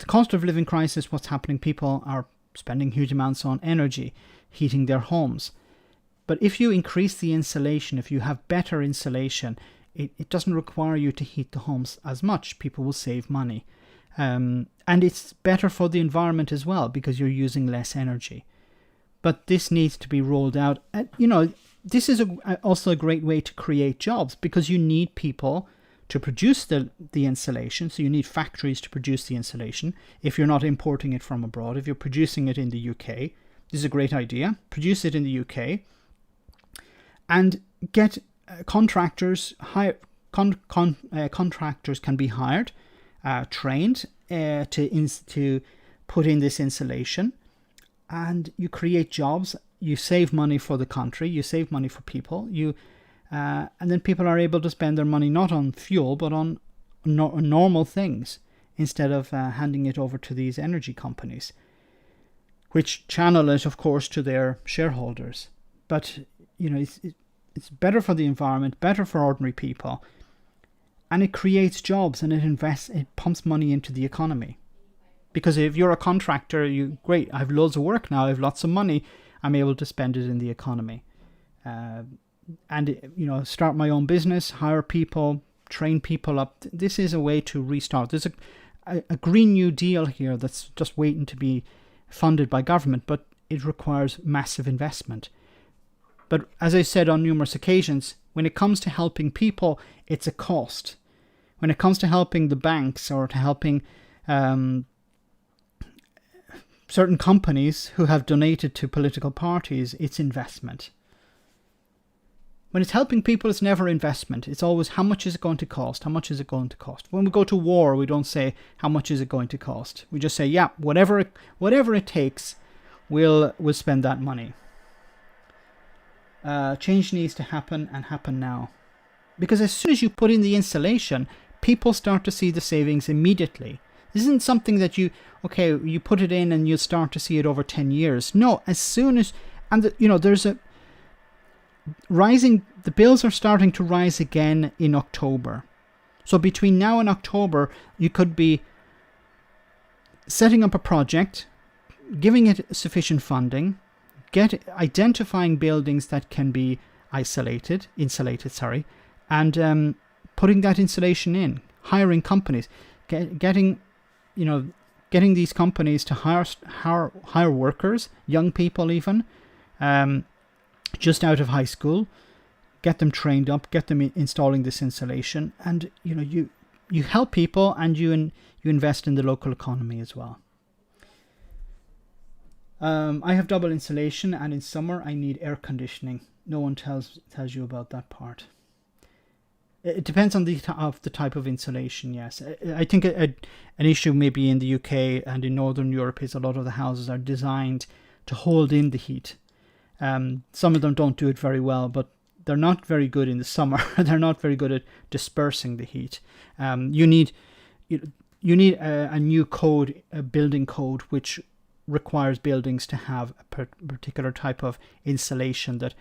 cost of living crisis, what's happening, people are spending huge amounts on energy, heating their homes. But if you increase the insulation, if you have better insulation, it doesn't require you to heat the homes as much. People will save money. And it's better for the environment as well because you're using less energy. But this needs to be rolled out. This is also a great way to create jobs because you need people to produce the insulation. So you need factories to produce the insulation. If you're not importing it from abroad, if you're producing it in the UK, this is a great idea. Produce it in the UK and get contractors. Contractors can be hired, trained to put in this insulation, and you create jobs. You save money for the country. You save money for people. And then people are able to spend their money not on fuel but on normal things instead of handing it over to these energy companies, which channel it, of course, to their shareholders. But it's better for the environment, better for ordinary people, and it creates jobs and it pumps money into the economy. Because if you're a contractor, great, I have loads of work now, I have lots of money, I'm able to spend it in the economy. Start my own business, hire people, train people up. This is a way to restart. There's a Green New Deal here that's just waiting to be funded by government, but it requires massive investment. But as I said on numerous occasions, when it comes to helping people, it's a cost. When it comes to helping the banks or to helping certain companies who have donated to political parties, it's investment. When it's helping people, it's never investment. It's always, how much is it going to cost? How much is it going to cost? When we go to war, we don't say, how much is it going to cost? We just say, yeah, whatever it takes, we'll spend that money. Change needs to happen and happen now. Because as soon as you put in the insulation, people start to see the savings immediately. This isn't something that you put it in and you start to see it over 10 years. No, as soon as, there's a rising, the bills are starting to rise again in October. So between now and October, you could be setting up a project, giving it sufficient funding, identifying buildings that can be insulated, and putting that insulation in, hiring companies, getting these companies to hire workers, young people even, just out of high school, get them trained up, get them installing this insulation, and you help people and you invest in the local economy as well. I have double insulation, and in summer I need air conditioning. No one tells you about that part. It depends on the type of insulation, yes. I think an issue maybe in the UK and in Northern Europe is a lot of the houses are designed to hold in the heat. Some of them don't do it very well, but they're not very good in the summer. They're not very good at dispersing the heat. You need a new code, a building code, which requires buildings to have a particular type of insulation that,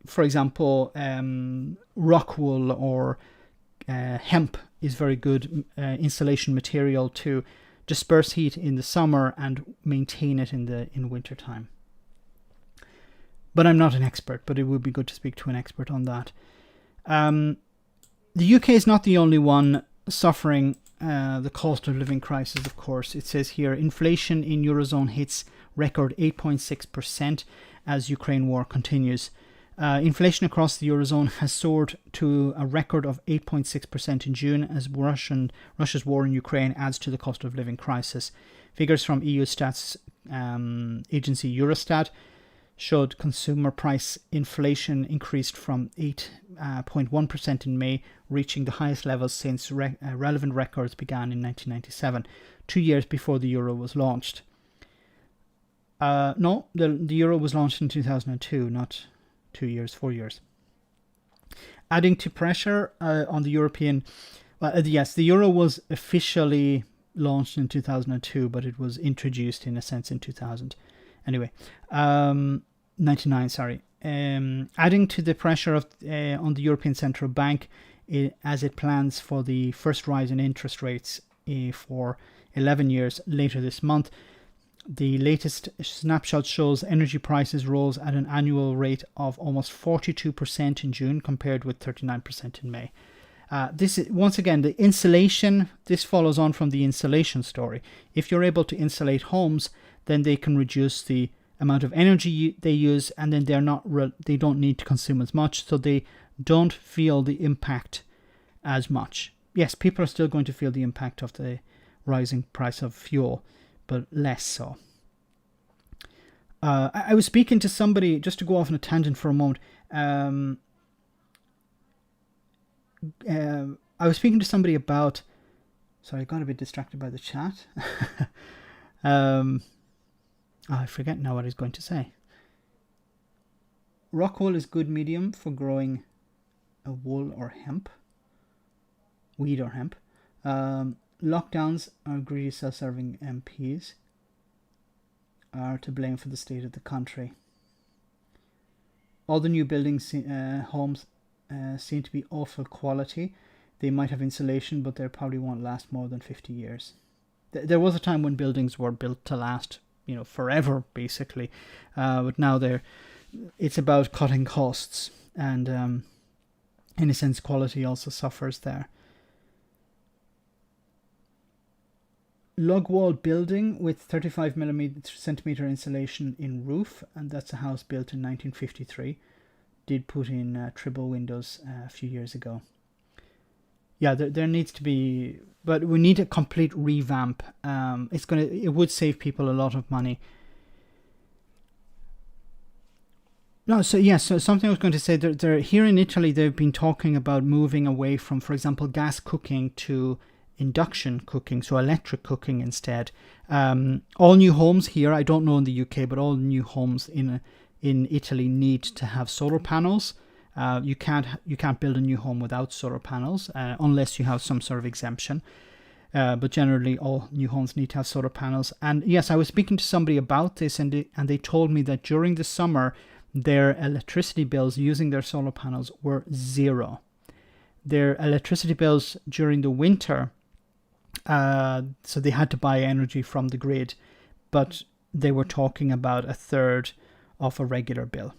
for example, rock wool or hemp is very good insulation material to disperse heat in the summer and maintain it in winter time. But I'm not an expert, but it would be good to speak to an expert on that. The UK is not the only one suffering the cost of living crisis, of course. It says here, inflation in Eurozone hits record 8.6% as Ukraine war continues. Inflation across the Eurozone has soared to a record of 8.6% in June as Russia's war in Ukraine adds to the cost of living crisis. Figures from EU stats agency Eurostat showed consumer price inflation increased from 8.1% in May, reaching the highest levels since relevant records began in 1997, 2 years before the euro was launched. No, the euro was launched in 2002, not 2 years, 4 years. Adding to pressure on the European... yes, the euro was officially launched in 2002, but it was introduced in a sense in 2000. Anyway, 99, sorry. Adding to the pressure on the European Central Bank as it plans for the first rise in interest rates for 11 years later this month. The latest snapshot shows energy prices rose at an annual rate of almost 42% in June compared with 39% in May. This is, once again, the insulation. This follows on from the insulation story. If you're able to insulate homes, then they can reduce the amount of energy they use, and then they don't need to consume as much, so they don't feel the impact as much. Yes, people are still going to feel the impact of the rising price of fuel, but less so. I was speaking to somebody, just to go off on a tangent for a moment. I was speaking to somebody about... Sorry, I got a bit distracted by the chat. I forget now what I was going to say. Rock wool is good medium for growing a wool or hemp. Weed or hemp. Lockdowns are greedy self-serving MPs are to blame for the state of the country. All the new buildings, homes seem to be awful quality. They might have insulation, but they probably won't last more than 50 years. There was a time when buildings were built to last, forever, basically. But now it's about cutting costs, and in a sense, quality also suffers there. Log wall building with 35 centimeter insulation in roof, and that's a house built in 1953. Did put in triple windows a few years ago. Yeah, there needs to be, but we need a complete revamp. It would save people a lot of money. No, so something I was going to say. They're here in Italy. They've been talking about moving away from, for example, gas cooking to induction cooking, so electric cooking instead. All new homes here, I don't know in the UK, but all new homes in Italy need to have solar panels. You can't build a new home without solar panels unless you have some sort of exemption. But generally, all new homes need to have solar panels. And yes, I was speaking to somebody about this, and they told me that during the summer, their electricity bills using their solar panels were zero. Their electricity bills during the winter, so they had to buy energy from the grid, but they were talking about a third of a regular bill.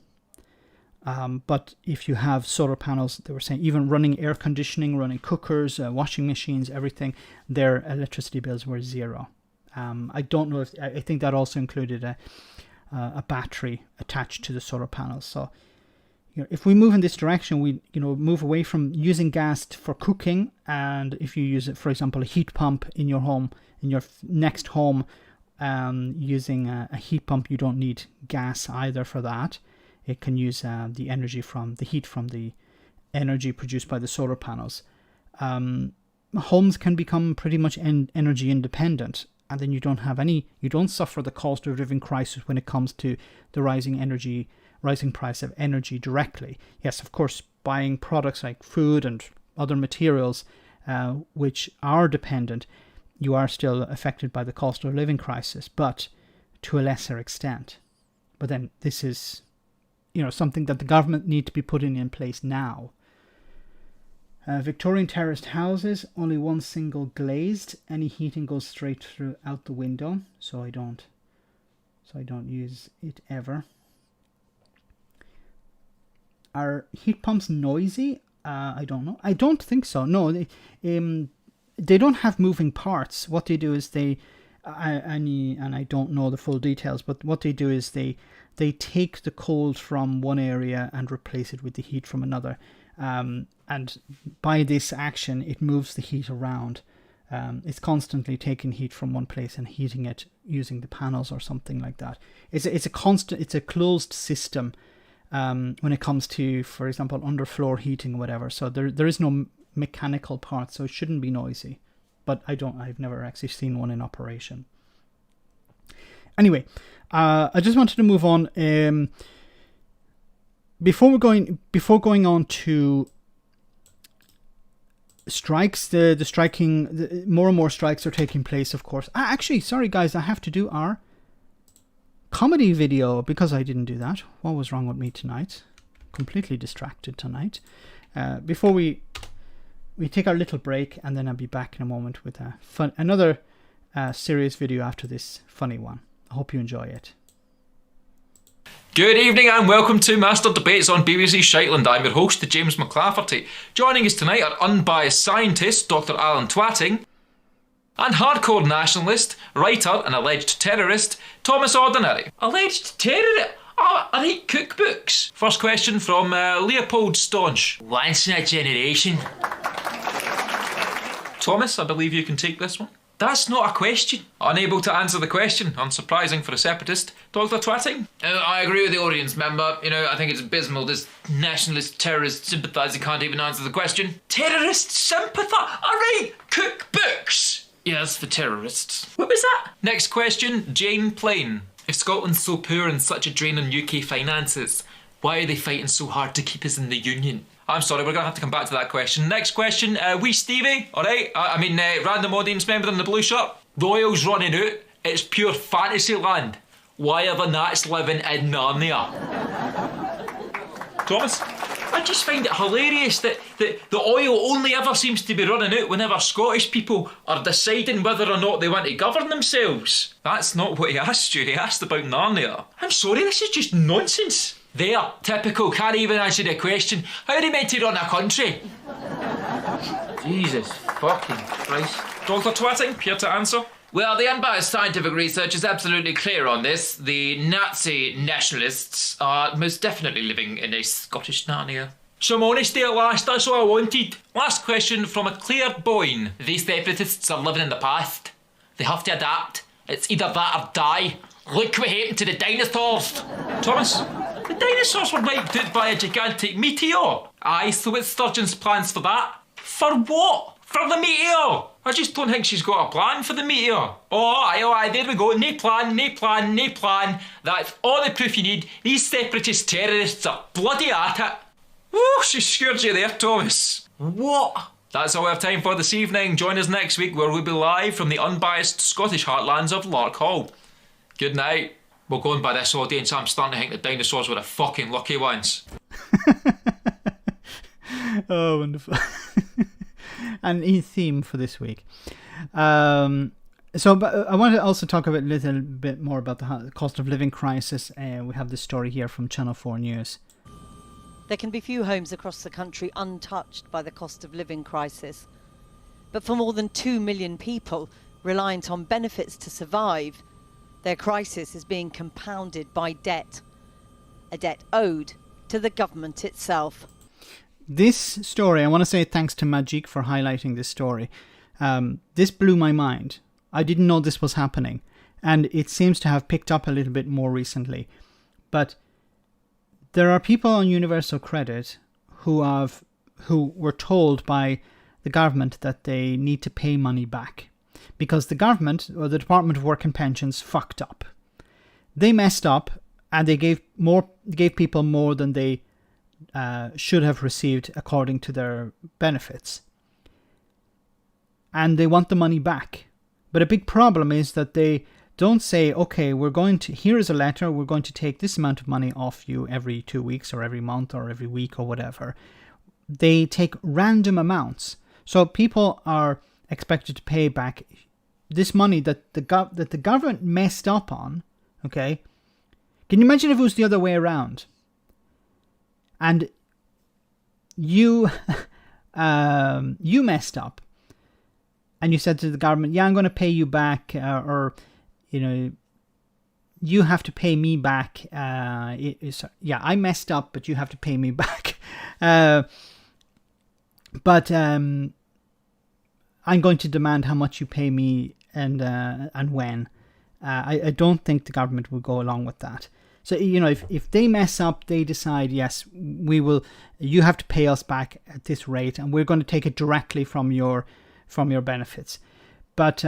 But if you have solar panels, they were saying even running air conditioning, running cookers, washing machines, everything, their electricity bills were zero. I don't know I think that also included a battery attached to the solar panels. So, if we move in this direction, we move away from using gas for cooking, and if you use it, for example, a heat pump in your home, in your next home, using a heat pump, you don't need gas either for that. It can use the heat from the energy produced by the solar panels. Homes can become pretty much energy independent, and then you don't suffer the cost of living crisis when it comes to the rising price of energy directly. Yes, of course, buying products like food and other materials which are dependent, you are still affected by the cost of living crisis, but to a lesser extent. But then this is something that the government need to be putting in place now. Victorian terraced houses, only one single glazed. Any heating goes straight through out the window, so I don't use it ever. Are heat pumps noisy? I don't know. I don't think so. No, they don't have moving parts. What they do is and I don't know the full details, but what they do is they take the cold from one area and replace it with the heat from another. And by this action, it moves the heat around. It's constantly taking heat from one place and heating it using the panels or something like that. It's a closed system when it comes to, for example, underfloor heating or whatever. So there is no mechanical part, so it shouldn't be noisy. But I've never actually seen one in operation. Anyway, I just wanted to move on. Before going on to strikes, the striking, more and more strikes are taking place, of course. Actually, sorry guys, I have to do our comedy video because I didn't do that. What was wrong with me tonight? Completely distracted tonight. Before we take our little break, and then I'll be back in a moment with another serious video after this funny one. I hope you enjoy it. Good evening and welcome to Master Debates on BBC Shetland. I'm your host, James McClafferty. Joining us tonight are unbiased scientist Dr. Alan Twatting and hardcore nationalist, writer and alleged terrorist Thomas Ordinary. Alleged terrorist? Oh, I write cookbooks. First question from Leopold Staunch. Once in a generation. Thomas, I believe you can take this one. That's not a question. Unable to answer the question, unsurprising for a separatist. Dr. Twatting? I agree with the audience member. I think it's abysmal. This nationalist terrorist sympathiser can't even answer the question. Terrorist sympathiser? I write cookbooks. Yes, for terrorists. What was that? Next question, Jane Plain. If Scotland's so poor and such a drain on UK finances, why are they fighting so hard to keep us in the Union? I'm sorry, we're going to have to come back to that question. Next question, wee Stevie, alright? Random audience member in the blue shirt. The oil's running out, it's pure fantasy land. Why are the Nats living in Narnia? Thomas? I just find it hilarious that the oil only ever seems to be running out whenever Scottish people are deciding whether or not they want to govern themselves. That's not what he asked you, he asked about Narnia. I'm sorry, this is just nonsense. There, typical, can't even answer the question. How are they meant to run a country? Jesus fucking Christ. Dr. Twatting, care to answer? Well, the unbiased scientific research is absolutely clear on this. The Nazi nationalists are most definitely living in a Scottish Narnia. Some honesty at last, that's all I wanted. Last question from a Claire Boyne. These separatists are living in the past. They have to adapt. It's either that or die. Look what happened to the dinosaurs. Thomas? The dinosaurs were wiped out by a gigantic meteor. Aye, so what's Sturgeon's plans for that? For what? For the meteor! I just don't think she's got a plan for the meteor. Oh aye, there we go. No plan. That's all the proof you need. These separatist terrorists are bloody at it. Woo, she scared you there, Thomas. What? That's all we have time for this evening. Join us next week where we'll be live from the unbiased Scottish heartlands of Lark Hall. Good night. Well, going by this audience, I'm starting to think the dinosaurs were the fucking lucky ones. Oh, wonderful. And in theme for this week. But I want to also talk a little bit more about the cost of living crisis. We have this story here from Channel 4 News. There can be few homes across the country untouched by the cost of living crisis. But for more than 2 million people reliant on benefits to survive, their crisis is being compounded by debt, a debt owed to the government itself. This story, I want to say thanks to Majik for highlighting this story. This blew my mind. I didn't know this was happening, and it seems to have picked up a little bit more recently. But there are people on universal credit who were told by the government that they need to pay money back. Because the government, or the Department of Work and Pensions, fucked up. They messed up, and they gave people more than they should have received according to their benefits. And they want the money back. But a big problem is that they don't say, okay, here is a letter, we're going to take this amount of money off you every 2 weeks or every month or every week or whatever. they take random amounts. So people are expected to pay back this money that the government messed up on. Okay, can you imagine if it was the other way around? And you you messed up, and you said to the government, "Yeah, I'm going to pay you back," or you know, you have to pay me back. Yeah, I messed up, but you have to pay me back. But I'm going to demand how much you pay me and when. I don't think the government will go along with that. So, you know, if they mess up, they decide, yes, we will. You have to pay us back at this rate, and we're going to take it directly from your benefits. But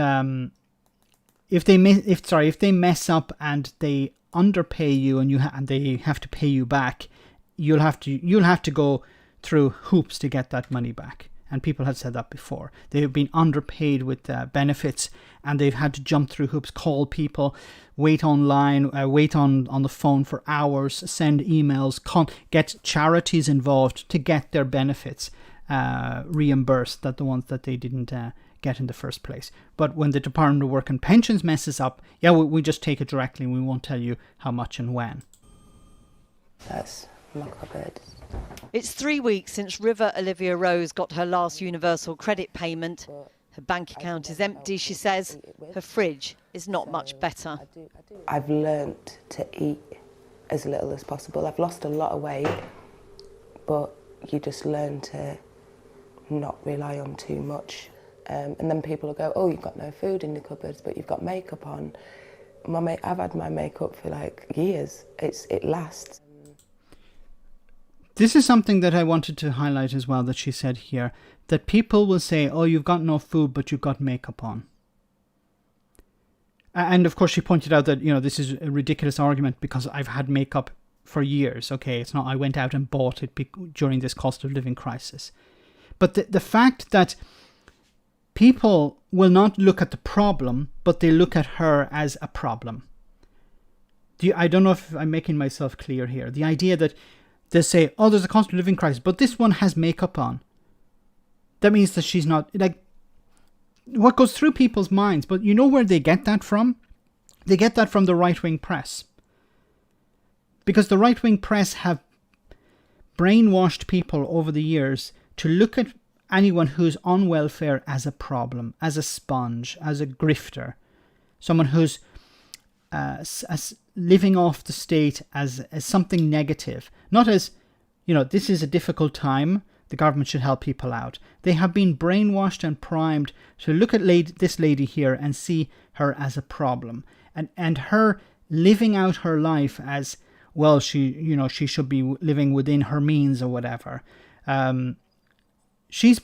if they mess up and they underpay you and they have to pay you back, you'll have to go through hoops to get that money back. And people have said that before. They've been underpaid with benefits, and they've had to jump through hoops, call people, wait online, wait on the phone for hours, send emails, get charities involved to get their benefits reimbursed, that the ones that they didn't get in the first place. But when the Department of Work and Pensions messes up, yeah, we just take it directly and we won't tell you how much and when. That's my cupboard. It's 3 weeks since River Olivia Rose got her last universal credit payment. Her bank account is empty, she says. Her fridge is not much better. I've learnt to eat as little as possible. I've lost a lot of weight, but you just learn to not rely on too much. And then people will go, oh, you've got no food in your cupboards, but you've got makeup on. I've had my makeup for like years. It lasts. This is something that I wanted to highlight as well, that she said here, that people will say, oh, you've got no food, but you've got makeup on. And of course, she pointed out that, you know, this is a ridiculous argument because I've had makeup for years. Okay, it's not I went out and bought it during this cost of living crisis. But the fact that people will not look at the problem, but they look at her as a problem. I don't know if I'm making myself clear here. The idea that they say, oh, there's a cost of living crisis, but this one has makeup on. That means that she's not, like, what goes through people's minds, but you know where they get that from? They get that from the right-wing press. Because the right-wing press have brainwashed people over the years to look at anyone who's on welfare as a problem, as a sponge, as a grifter, someone who's as living off the state as something negative. Not as, you know, this is a difficult time, the government should help people out. They have been brainwashed and primed to look at this lady here and see her as a problem. And her living out her life as, well, she should be living within her means or whatever. She's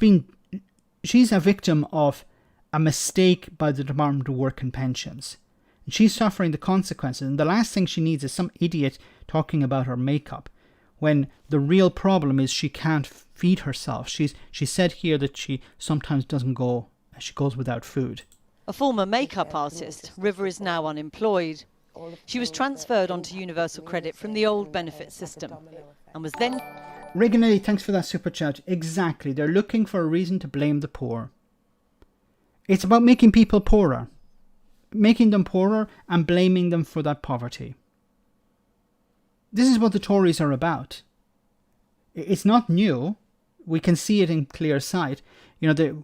a victim of a mistake by the Department of Work and Pensions. And she's suffering the consequences. And the last thing she needs is some idiot talking about her makeup, when the real problem is she can't feed herself. She said here that she sometimes she goes without food. A former makeup artist, River is now unemployed. She was transferred onto universal credit from the old benefit system and was then... Reganelli, thanks for that super chat. Exactly. They're looking for a reason to blame the poor. It's about making people poorer. Making them poorer and blaming them for that poverty. This is what the Tories are about. It's not new. We can see it in clear sight. You know,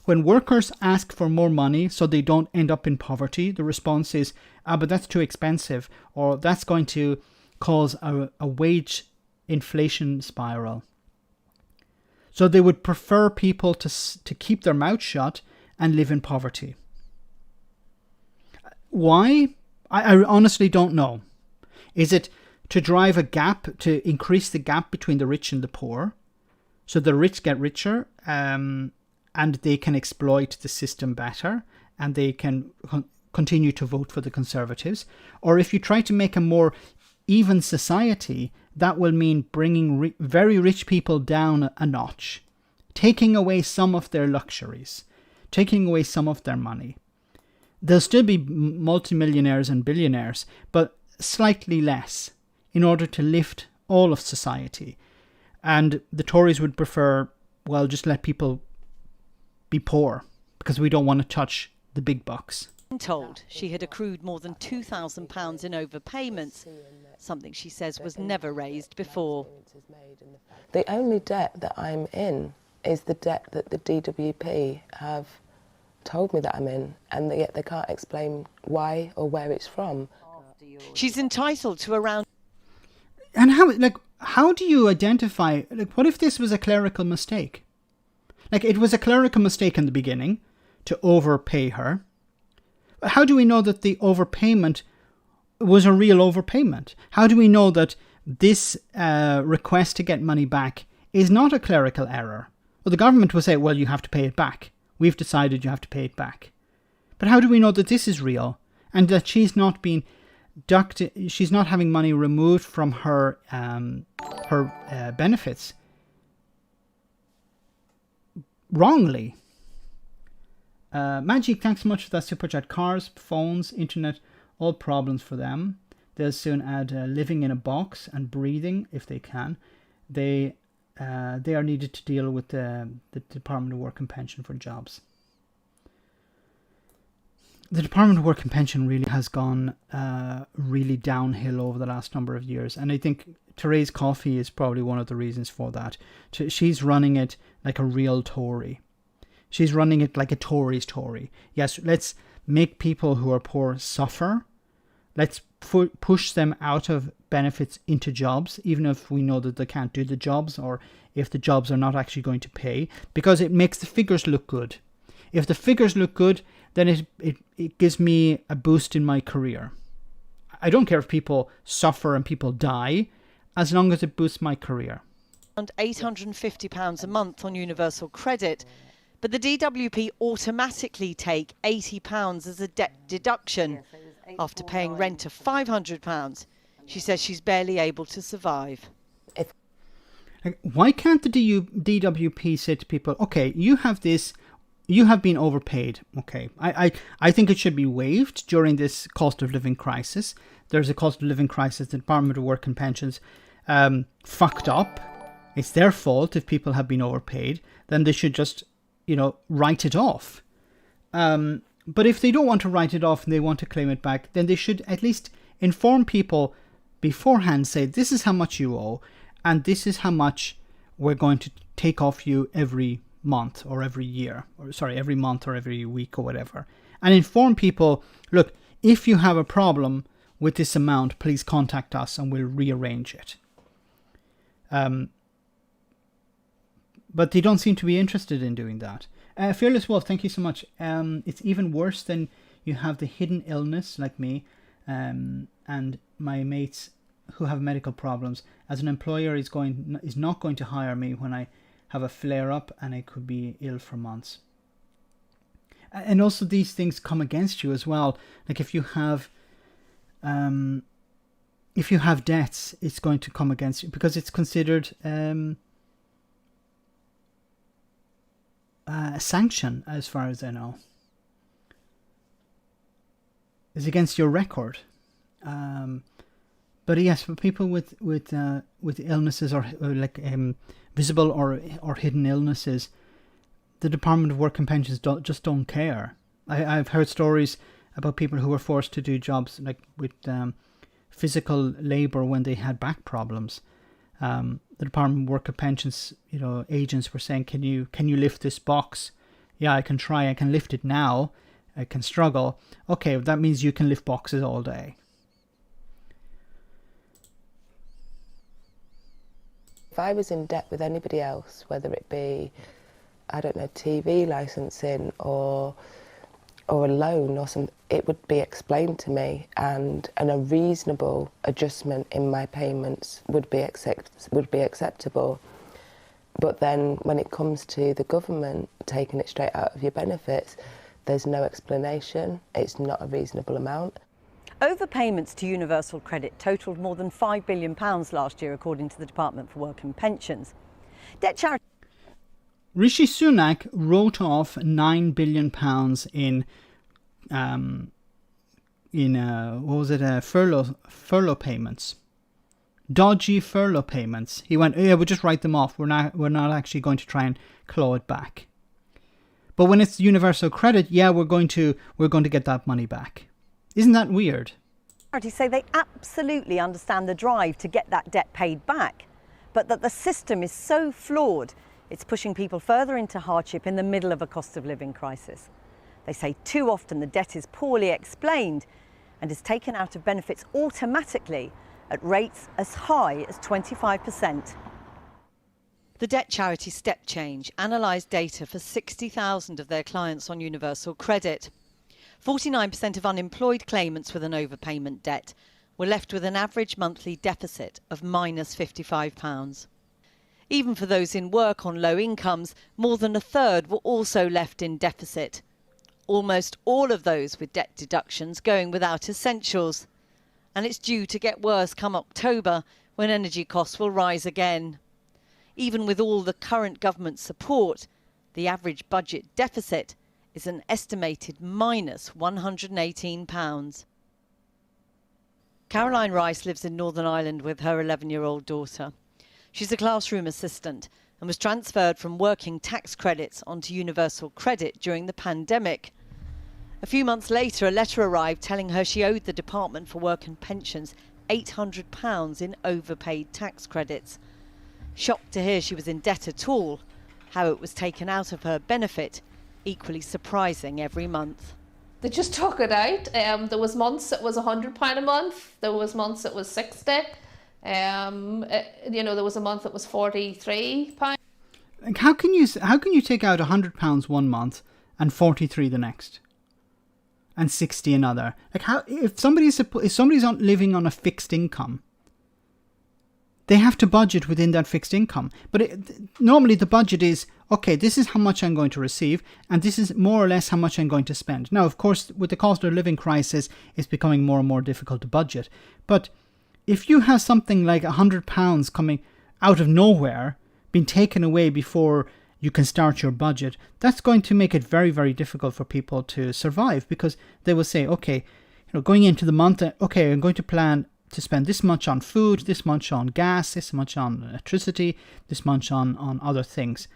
when workers ask for more money so they don't end up in poverty, the response is, but that's too expensive, or that's going to cause a wage inflation spiral. So they would prefer people to keep their mouth shut and live in poverty. Why? I honestly don't know. Is it to drive a gap, to increase the gap between the rich and the poor, so the rich get richer and they can exploit the system better and they can continue to vote for the Conservatives? Or if you try to make a more even society, that will mean bringing very rich people down a notch, taking away some of their luxuries, taking away some of their money. There'll still be multimillionaires and billionaires, but slightly less, in order to lift all of society. And the Tories would prefer, well, just let people be poor because we don't want to touch the big bucks. Told she had accrued more than £2,000 in overpayments, something she says was never raised before. The only debt that I'm in is the debt that the DWP have told me that I'm in, and yet they can't explain why or where it's from. She's entitled to around... And how do you identify, what if this was a clerical mistake? It was a clerical mistake in the beginning to overpay her. How do we know that the overpayment was a real overpayment? How do we know that this request to get money back is not a clerical error? Well, the government will say, well, you have to pay it back. We've decided you have to pay it back. But how do we know that this is real and that she's not being she's not having money removed from her benefits wrongly? Magic, thanks so much for that super chat. Cars, phones, internet, all problems for them. They'll soon add living in a box and breathing if they can. They are needed to deal with the Department of Work and Pension for jobs. The Department of Work and Pension really has gone really downhill over the last number of years. And I think Therese Coffey is probably one of the reasons for that. She's running it like a real Tory. She's running it like a Tory's Tory. Yes, let's make people who are poor suffer. Let's push them out of benefits into jobs, even if we know that they can't do the jobs or if the jobs are not actually going to pay, because it makes the figures look good. If the figures look good, then it gives me a boost in my career. I don't care if people suffer and people die, as long as it boosts my career. Around £850 a month on universal credit, but the DWP automatically take £80 as a debt deduction after paying rent of £500. She says she's barely able to survive. Why can't the DWP say to people, okay, you have this, you have been overpaid. Okay, I think it should be waived during this cost of living crisis. There's a cost of living crisis. The Department of Work and Pensions fucked up. It's their fault if people have been overpaid. Then they should just, write it off. But if they don't want to write it off and they want to claim it back, then they should at least inform people beforehand, say this is how much you owe and this is how much we're going to take off you every month or every year, every month or every week or whatever. And inform people, look, if you have a problem with this amount, please contact us and we'll rearrange it. But they don't seem to be interested in doing that. Fearless Wolf, thank you so much. It's even worse than you have the hidden illness like me and my mates who have medical problems. As an employer is not going to hire me when I have a flare-up and I could be ill for months. And also these things come against you as well. Like if you have debts, it's going to come against you because it's considered a sanction, as far as I know. It's against your record. But yes, for people with illnesses or visible or hidden illnesses, the Department of Work and Pensions just don't care. I've heard stories about people who were forced to do jobs like with physical labour when they had back problems. The Department of Work and Pensions, agents were saying, "Can you lift this box?" "Yeah, I can try. I can lift it now. I can struggle." "Okay, that means you can lift boxes all day." If I was in debt with anybody else, whether it be, TV licensing or a loan or something, it would be explained to me, and a reasonable adjustment in my payments would be acceptable. But then when it comes to the government taking it straight out of your benefits, there's no explanation. It's not a reasonable amount. Overpayments to universal credit totalled more than £5 billion last year, according to the Department for Work and Pensions. Debt charity. Rishi Sunak wrote off £9 billion in furlough payments dodgy furlough payments. He went, yeah, we'll just write them off. We're not actually going to try and claw it back. But when it's universal credit, yeah, we're going to get that money back. Isn't that weird? Charities say they absolutely understand the drive to get that debt paid back, but that the system is so flawed, it's pushing people further into hardship in the middle of a cost of living crisis. They say too often the debt is poorly explained and is taken out of benefits automatically at rates as high as 25%. The debt charity Step Change analysed data for 60,000 of their clients on universal credit. 49% of unemployed claimants with an overpayment debt were left with an average monthly deficit of minus £55. Even for those in work on low incomes, more than a third were also left in deficit. Almost all of those with debt deductions going without essentials. And it's due to get worse come October, when energy costs will rise again. Even with all the current government support, the average budget deficit is an estimated minus £118. Caroline Rice lives in Northern Ireland with her 11-year-old daughter. She's a classroom assistant and was transferred from working tax credits onto universal credit during the pandemic. A few months later, a letter arrived telling her she owed the Department for Work and Pensions £800 in overpaid tax credits. Shocked to hear she was in debt at all, how it was taken out of her benefit, equally surprising every month. They just took it out. There was months it was £100 a month. There was months it was 60. There was a month it was £43. Like how can you take out £100 one month and 43 the next, and 60 another? Like how if somebody's not living on a fixed income, they have to budget within that fixed income. But normally the budget is, okay, this is how much I'm going to receive, and this is more or less how much I'm going to spend. Now, of course, with the cost of living crisis, it's becoming more and more difficult to budget. But if you have something like £100 coming out of nowhere, being taken away before you can start your budget, that's going to make it very, very difficult for people to survive, because they will say, okay, going into the month, okay, I'm going to plan to spend this much on food, this much on gas, this much on electricity, this much on other things.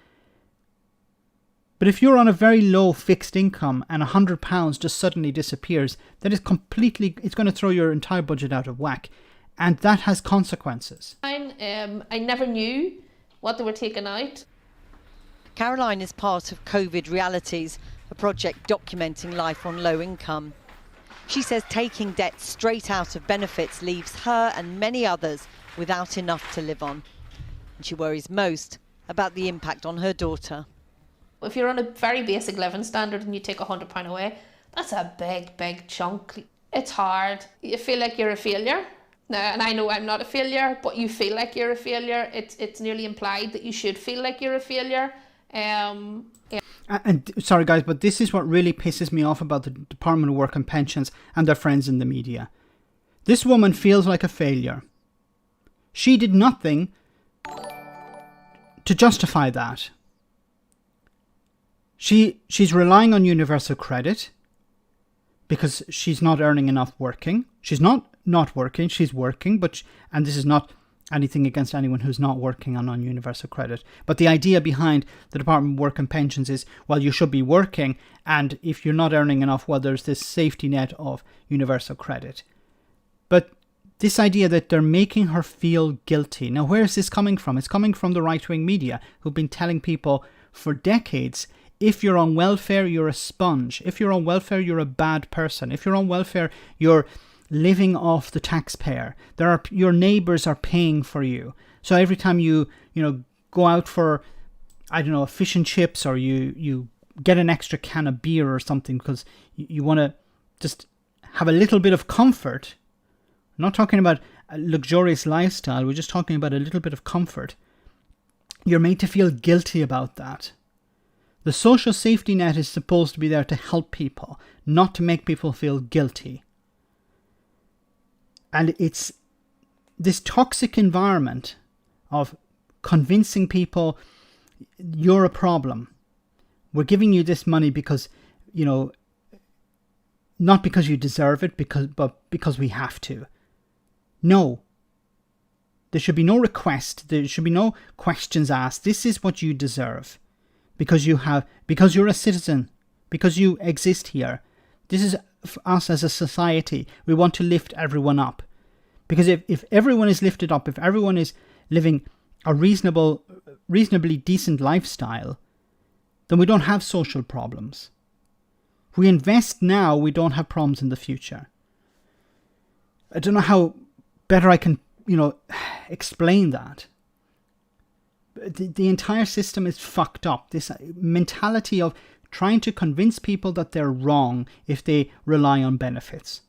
But if you're on a very low fixed income and £100 just suddenly disappears, that is it's going to throw your entire budget out of whack. And that has consequences. I never knew what they were taking out. Caroline is part of COVID Realities, a project documenting life on low income. She says taking debt straight out of benefits leaves her and many others without enough to live on. And she worries most about the impact on her daughter. If you're on a very basic living standard and you take £100 away, that's a big, big chunk. It's hard. You feel like you're a failure. Now, and I know I'm not a failure, but you feel like you're a failure. It's nearly implied that you should feel like you're a failure. And sorry guys, but this is what really pisses me off about the Department of Work and Pensions and their friends in the media. This woman feels like a failure. She did nothing to justify that. She's relying on universal credit because she's not earning enough working. She's not working, she's working, and this is not anything against anyone who's not working on universal credit. But the idea behind the Department of Work and Pensions is, well, you should be working, and if you're not earning enough, well, there's this safety net of universal credit. But this idea that they're making her feel guilty. Now, where is this coming from? It's coming from the right-wing media, who've been telling people for decades, if you're on welfare, you're a sponge. If you're on welfare, you're a bad person. If you're on welfare, you're living off the taxpayer. Your neighbours are paying for you. So every time you go out for, I don't know, a fish and chips, or you get an extra can of beer or something because you want to just have a little bit of comfort. I'm not talking about a luxurious lifestyle. We're just talking about a little bit of comfort. You're made to feel guilty about that. The social safety net is supposed to be there to help people, not to make people feel guilty. And it's this toxic environment of convincing people you're a problem. We're giving you this money because, not because you deserve it, but because we have to. No. There should be no request. There should be no questions asked. This is what you deserve because you're a citizen, because you exist here. This is us as a society. We want to lift everyone up. Because if everyone is lifted up, if everyone is living a reasonably decent lifestyle, then we don't have social problems. If we invest now, we don't have problems in the future. I don't know how better I can, explain that. The entire system is fucked up. This mentality of trying to convince people that they're wrong if they rely on benefits.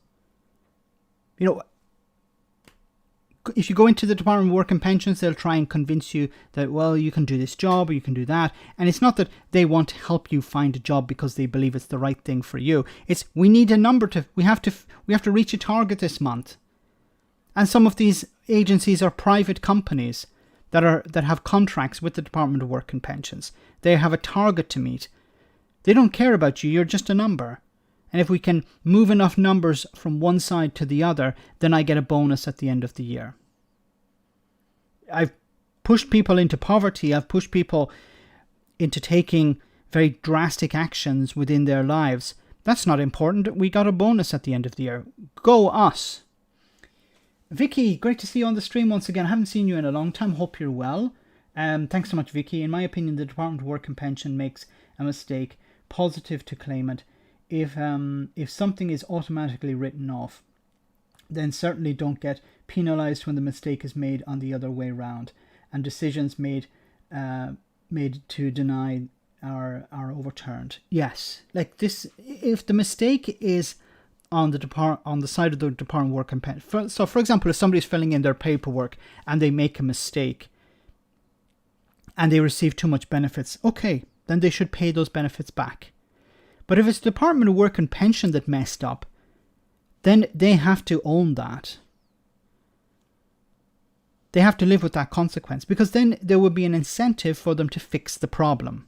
If you go into the Department of Work and Pensions, they'll try and convince you that, well, you can do this job or you can do that. And it's not that they want to help you find a job because they believe it's the right thing for you. It's we need a number we have to reach a target this month. And some of these agencies are private companies that have contracts with the Department of Work and Pensions. They have a target to meet. They don't care about you. You're just a number. And if we can move enough numbers from one side to the other, then I get a bonus at the end of the year. I've pushed people into poverty. I've pushed people into taking very drastic actions within their lives. That's not important. We got a bonus at the end of the year. Go us. Vicky, great to see you on the stream once again. I haven't seen you in a long time. Hope you're well. Thanks so much, Vicky. In my opinion, the Department of Work and Pension makes a mistake. Positive to claim it. If something is automatically written off, then certainly don't get penalised when the mistake is made on the other way round, and decisions made to deny are overturned. Yes, like this. If the mistake is on the side of the Department of Work and Pension, so for example, if somebody's filling in their paperwork and they make a mistake and they receive too much benefits, okay, then they should pay those benefits back. But if it's the Department of Work and Pension that messed up, then they have to own that. They have to live with that consequence, because then there would be an incentive for them to fix the problem.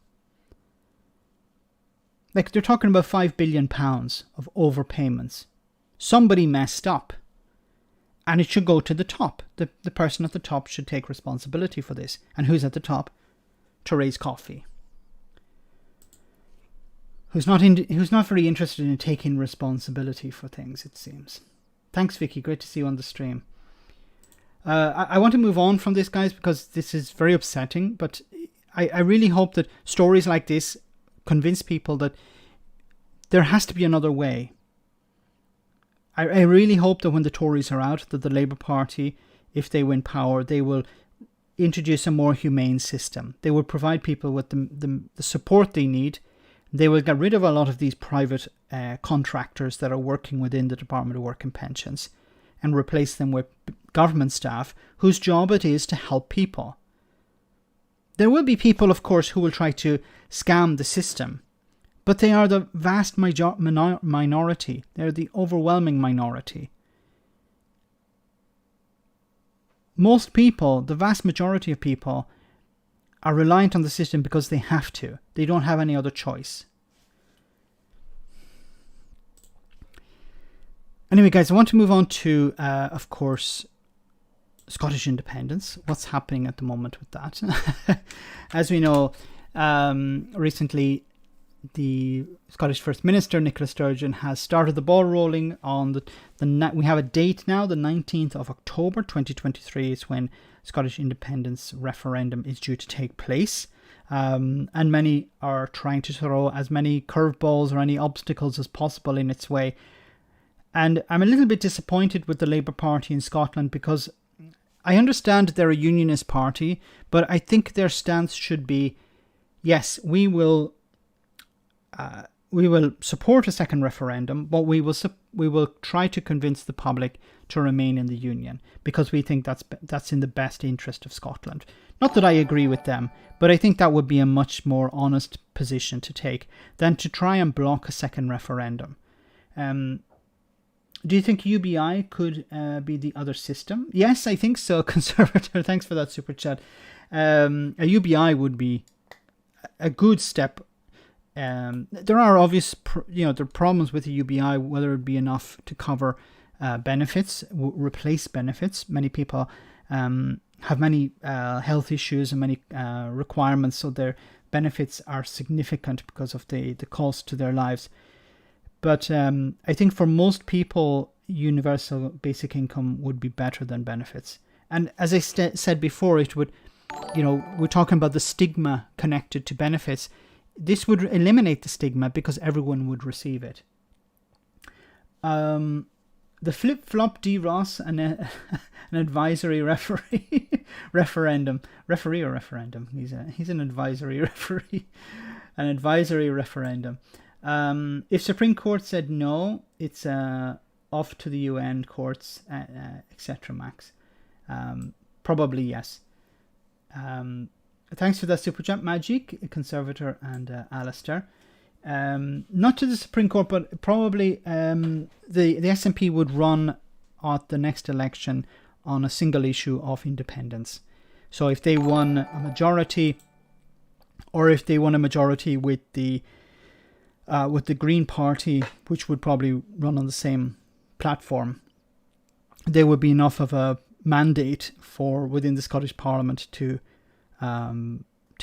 Like, they're talking about £5 billion of overpayments. Somebody messed up. And it should go to the top. The person at the top should take responsibility for this. And who's at the top? Therese Coffey. Who's not very interested in taking responsibility for things, it seems. Thanks, Vicky. Great to see you on the stream. I want to move on from this, guys, because this is very upsetting. But I really hope that stories like this convince people that there has to be another way. I really hope that when the Tories are out, that the Labour Party, if they win power, they will introduce a more humane system. They will provide people with the support they need. They will get rid of a lot of these private contractors that are working within the Department of Work and Pensions and replace them with government staff whose job it is to help people. There will be people, of course, who will try to scam the system, but they are the vast minority. They're the overwhelming minority. Most people, the vast majority of people, are reliant on the system because they have to. They don't have any other choice. Anyway, guys, I want to move on to, of course, Scottish independence. What's happening at the moment with that? As we know, recently the Scottish First Minister, Nicola Sturgeon, has started the ball rolling on we have a date now, the 19th of October 2023 is when Scottish independence referendum is due to take place. And many are trying to throw as many curveballs or any obstacles as possible in its way. And I'm a little bit disappointed with the Labour Party in Scotland, because I understand they're a unionist party, but I think their stance should be, yes, we will support a second referendum, but we will try to convince the public to remain in the union, because we think that's in the best interest of Scotland. Not that I agree with them, but I think that would be a much more honest position to take than to try and block a second referendum. Do you think UBI could be the other system? Yes, I think so, Conservator. Thanks for that super chat. A UBI would be a good step. There are obvious, there are problems with the UBI, whether it be enough to cover benefits, replace benefits. Many people have many health issues and many requirements, so their benefits are significant because of the cost to their lives. But I think for most people, universal basic income would be better than benefits. And as I said before, it would, we're talking about the stigma connected to benefits. This would eliminate the stigma because everyone would receive it. The flip-flop D. Ross, an advisory referendum. Referee or referendum? He's an advisory referee. An advisory referendum. If Supreme Court said no, it's off to the UN courts, etc. Max. Probably yes. Thanks for that super chat, Magic, Conservator, and Alistair. Not to the Supreme Court, but probably the SNP would run at the next election on a single issue of independence. So if they won a majority, or if they won a majority with the Green Party, which would probably run on the same platform, there would be enough of a mandate for within the Scottish Parliament to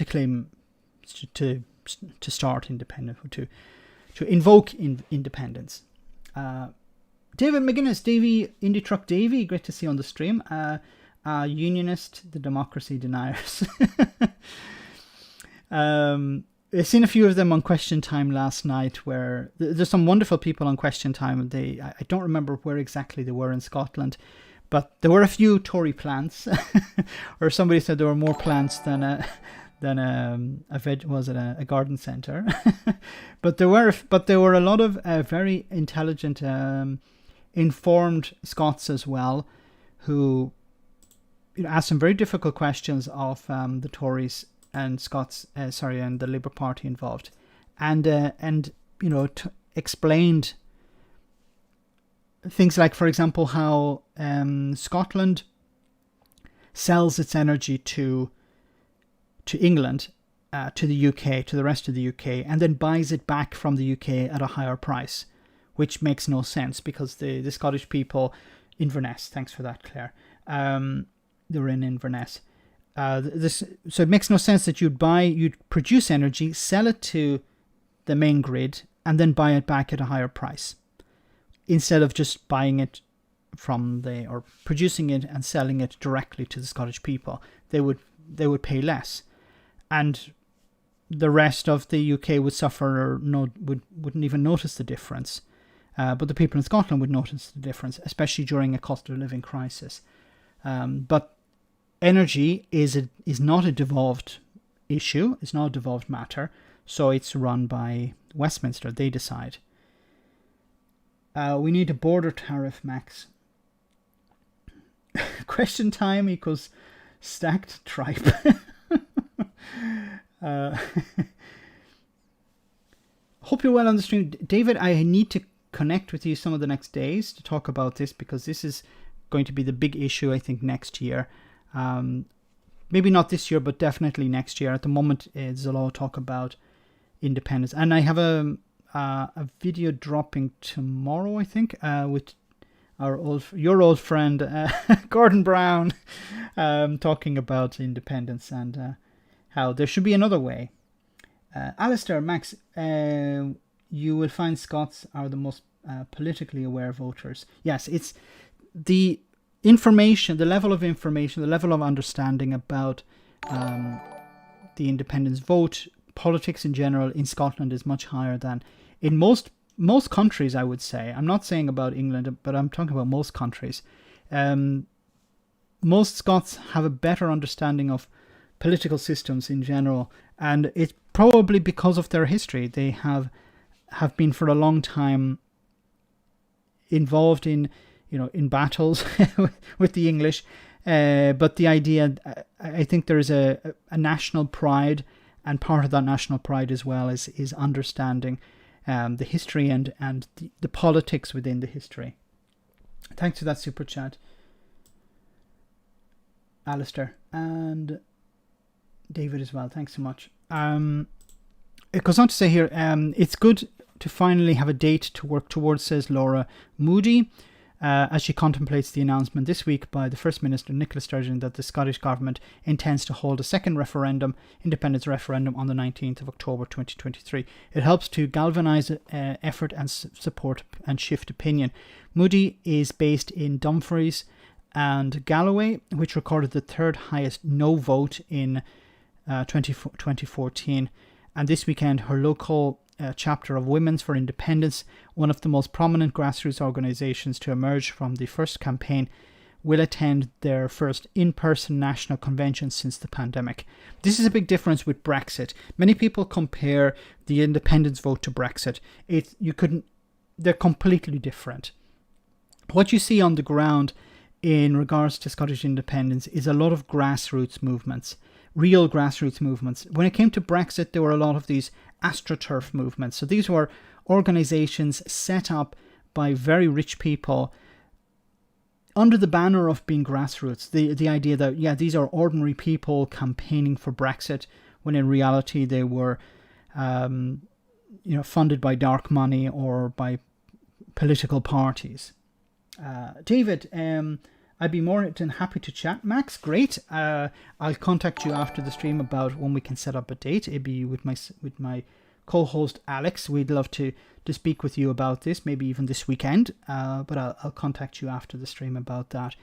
claim to start independence, or to invoke independence. David McGuinness, Davey, Indy Truck Davey, great to see you on the stream. Unionist, the democracy deniers. I've seen a few of them on Question Time last night, where there's some wonderful people on Question Time. I don't remember where exactly they were in Scotland, but there were a few Tory plants, or somebody said there were more plants than a garden centre. but there were a lot of very intelligent, informed Scots as well, who asked some very difficult questions of the Tories and and the Labour Party involved, and explained things like, for example, how Scotland sells its energy to England, to the UK, to the rest of the UK, and then buys it back from the UK at a higher price, which makes no sense because the Scottish people, Inverness, thanks for that, Claire, they were in Inverness. So it makes no sense that you'd produce energy, sell it to the main grid, and then buy it back at a higher price, instead of just buying it or producing it and selling it directly to the Scottish people. They would pay less, and the rest of the UK would suffer or wouldn't even notice the difference. But the people in Scotland would notice the difference, especially during a cost of living crisis. But energy is not a devolved issue. It's not a devolved matter. So it's run by Westminster. They decide. We need a border tariff, Max. Question time equals stacked tripe. Hope you're well on the stream. David, I need to connect with you some of the next days to talk about this, because this is going to be the big issue, I think, next year. Maybe not this year, but definitely next year. At the moment, there's a lot of talk about independence. And I have a video dropping tomorrow, I think, with your old friend, Gordon Brown, talking about independence and how there should be another way. Alistair, Max, you will find Scots are the most politically aware voters. Yes, it's the information, the level of information, the level of understanding about the independence vote, politics in general in Scotland is much higher than in most countries, I would say. I'm not saying about England, but I'm talking about most countries. Most Scots have a better understanding of political systems in general, and it's probably because of their history. They have been for a long time involved in battles with the English, but the idea, I think there is a national pride, and part of that national pride as well is understanding the history and the politics within the history. Thanks for that super chat, Alistair, and David as well. Thanks so much. It goes on to say here, it's good to finally have a date to work towards, says Laura Moody. as she contemplates the announcement this week by the First Minister Nicola Sturgeon that the Scottish Government intends to hold a second independence referendum on the 19th of October 2023. It helps to galvanise effort and support and shift opinion. Moody is based in Dumfries and Galloway, which recorded the third highest no vote in 2014. And this weekend, her local chapter of Women's for Independence, one of the most prominent grassroots organisations to emerge from the first campaign, will attend their first in-person national convention since the pandemic. This is a big difference with Brexit. Many people compare the independence vote to Brexit. They're completely different. What you see on the ground in regards to Scottish independence is a lot of grassroots movements. Real grassroots movements. When it came to Brexit, there were a lot of these AstroTurf movements. So these were organisations set up by very rich people under the banner of being grassroots. The idea that, yeah, these are ordinary people campaigning for Brexit, when in reality they were funded by dark money or by political parties. David, I'd be more than happy to chat. Max, great. I'll contact you after the stream about when we can set up a date. It'd be with my co-host Alex. We'd love to speak with you about this, maybe even this weekend. But I'll contact you after the stream about that,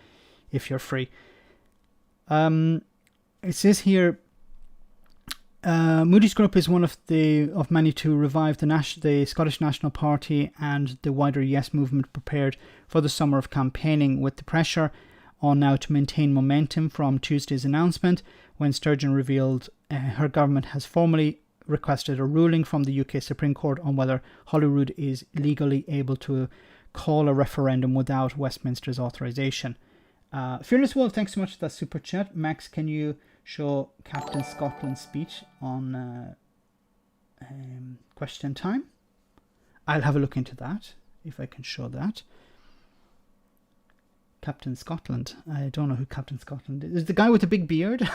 if you're free. It says here, Moody's Group is one of many to revive the Scottish National Party and the wider Yes movement prepared for the summer of campaigning, with the pressure on now to maintain momentum from Tuesday's announcement, when Sturgeon revealed her government has formally requested a ruling from the UK Supreme Court on whether Holyrood is legally able to call a referendum without Westminster's authorisation. Fearless Wolf, thanks so much for that super chat. Max, can you show Captain Scotland's speech on question time? I'll have a look into that, if I can show that. Captain Scotland. I don't know who Captain Scotland is. Is the guy with the big beard?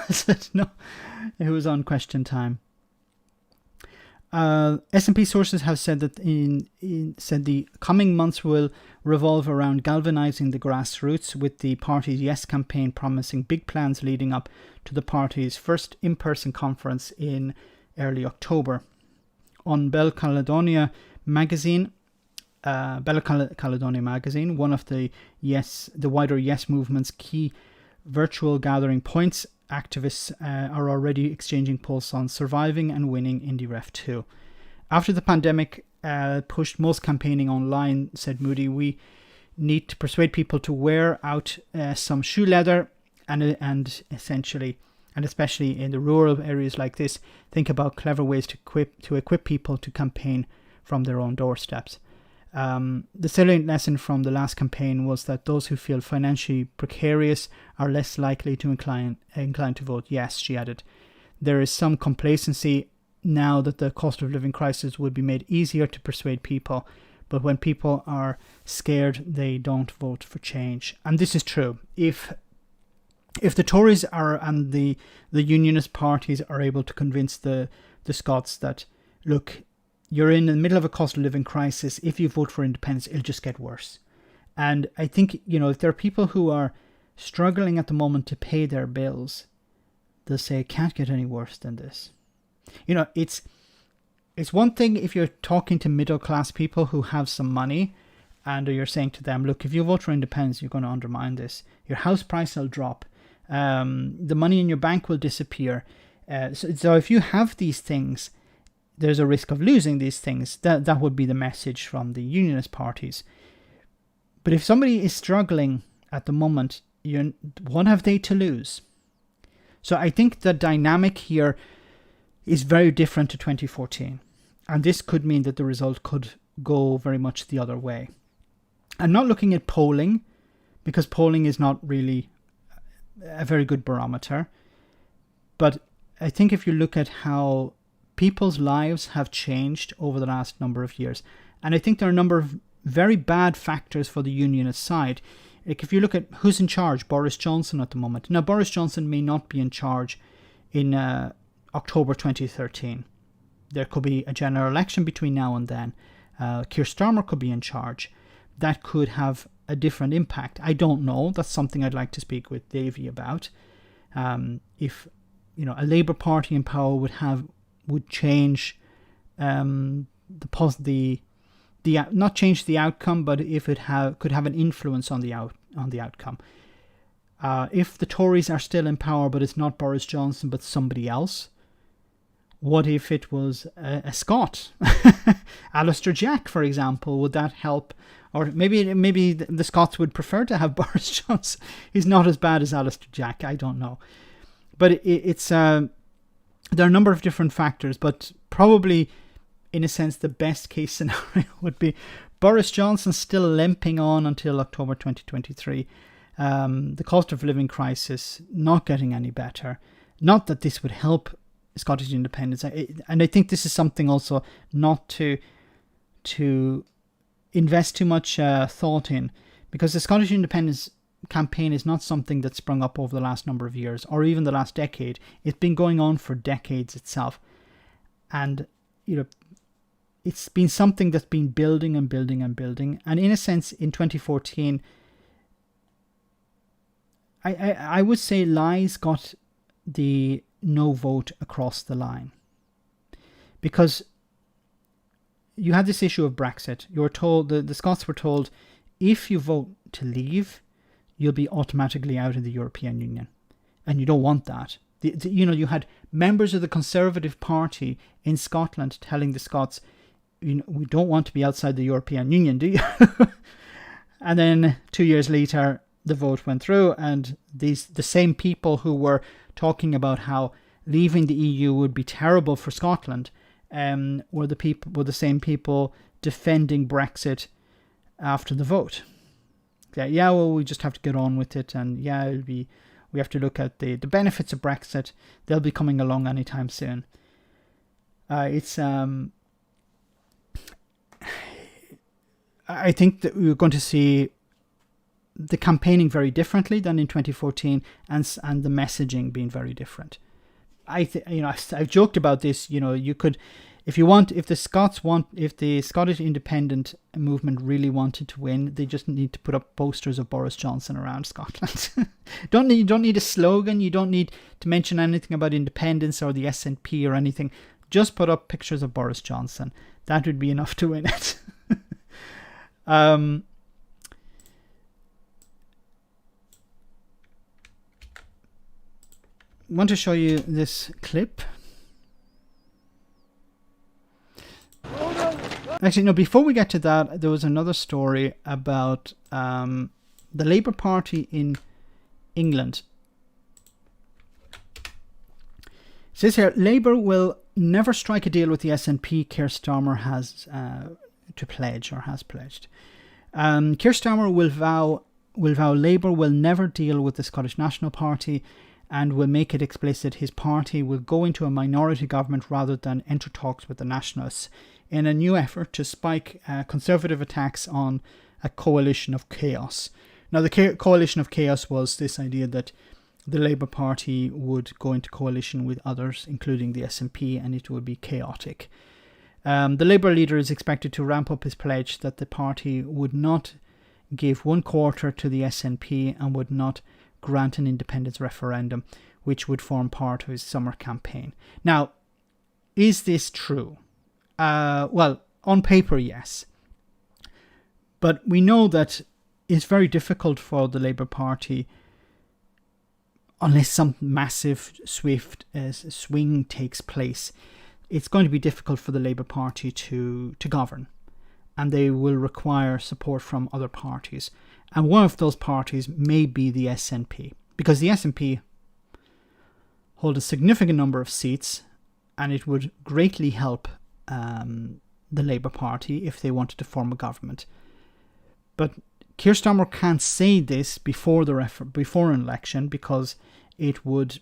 No, who was on question time. SNP sources have said that said the coming months will revolve around galvanising the grassroots, with the party's Yes campaign promising big plans leading up to the party's first in-person conference in early October. On Bell Caledonia magazine, one of the wider Yes movement's key virtual gathering points, activists are already exchanging polls on surviving and winning Indy Ref 2. After the pandemic pushed most campaigning online, said Moody, we need to persuade people to wear out some shoe leather and especially in the rural areas like this, think about clever ways to equip people to campaign from their own doorsteps. The salient lesson from the last campaign was that those who feel financially precarious are less likely to incline to vote yes, she added. There is some complacency now that the cost of living crisis would be made easier to persuade people, but when people are scared, they don't vote for change. And this is true. If the Tories and the unionist parties are able to convince the Scots that, look, you're in the middle of a cost of living crisis, if you vote for independence, it'll just get worse. And I think, if there are people who are struggling at the moment to pay their bills, they'll say, it can't get any worse than this. It's one thing if you're talking to middle class people who have some money and you're saying to them, look, if you vote for independence, you're going to undermine this. Your house price will drop. The money in your bank will disappear. So if you have these things, there's a risk of losing these things. That would be the message from the unionist parties. But if somebody is struggling at the moment, what have they to lose? So I think the dynamic here is very different to 2014. And this could mean that the result could go very much the other way. I'm not looking at polling, because polling is not really a very good barometer. But I think if you look at how people's lives have changed over the last number of years, and I think there are a number of very bad factors for the unionist side. Like if you look at who's in charge, Boris Johnson at the moment. Now, Boris Johnson may not be in charge in October 2013. There could be a general election between now and then. Keir Starmer could be in charge. That could have a different impact? I don't know. That's something I'd like to speak with Davy about. If a Labour Party in power would change not change the outcome, but if it could have an influence on the outcome. If the Tories are still in power, but it's not Boris Johnson, but somebody else, what if it was a Scot? Alistair Jack, for example, would that help? Or maybe the Scots would prefer to have Boris Johnson. He's not as bad as Alistair Jack, I don't know. But there are a number of different factors, but probably, in a sense, the best case scenario would be Boris Johnson still limping on until October 2023. The cost of living crisis not getting any better. Not that this would help Scottish independence. And I think this is something also not to invest too much thought in, because the Scottish independence campaign is not something that sprung up over the last number of years or even the last decade. It's been going on for decades itself. And, it's been something that's been building and building and building. And in a sense, in 2014, I would say lies got the no vote across the line. Because you had this issue of Brexit. You were told, the Scots were told, if you vote to leave, you'll be automatically out of the European Union. And you don't want that. You had members of the Conservative Party in Scotland telling the Scots, we don't want to be outside the European Union, do you? And then 2 years later, the vote went through, and the same people who were talking about how leaving the EU would be terrible for Scotland were the same people defending Brexit after the vote. Well, we just have to get on with it, and we have to look at the benefits of Brexit. They'll be coming along anytime soon. I think that we're going to see the campaigning very differently than in 2014, and the messaging being very different. I've joked about this. You could, if the Scottish independent movement really wanted to win, they just need to put up posters of Boris Johnson around Scotland. You don't need a slogan. You don't need to mention anything about independence or the SNP or anything. Just put up pictures of Boris Johnson. That would be enough to win it. I want to show you this clip. Actually, no, before we get to that, there was another story about the Labour Party in England. It says here, Labour will never strike a deal with the SNP, Keir Starmer has pledged. Keir Starmer will vow Labour will never deal with the Scottish National Party and will make it explicit his party will go into a minority government rather than enter talks with the Nationalists in a new effort to spike Conservative attacks on a coalition of chaos. Now, the coalition of chaos was this idea that the Labour Party would go into coalition with others, including the SNP, and it would be chaotic. The Labour leader is expected to ramp up his pledge that the party would not give 1/4 to the SNP and would not grant an independence referendum, which would form part of his summer campaign. Now, is this true? Well, on paper, yes. But we know that it's very difficult for the Labour Party, unless some massive, swift swing takes place. It's going to be difficult for the Labour Party to govern, and they will require support from other parties. And one of those parties may be the SNP, because the SNP hold a significant number of seats, and it would greatly help the Labour Party if they wanted to form a government. But Keir Starmer can't say this before an election, because it would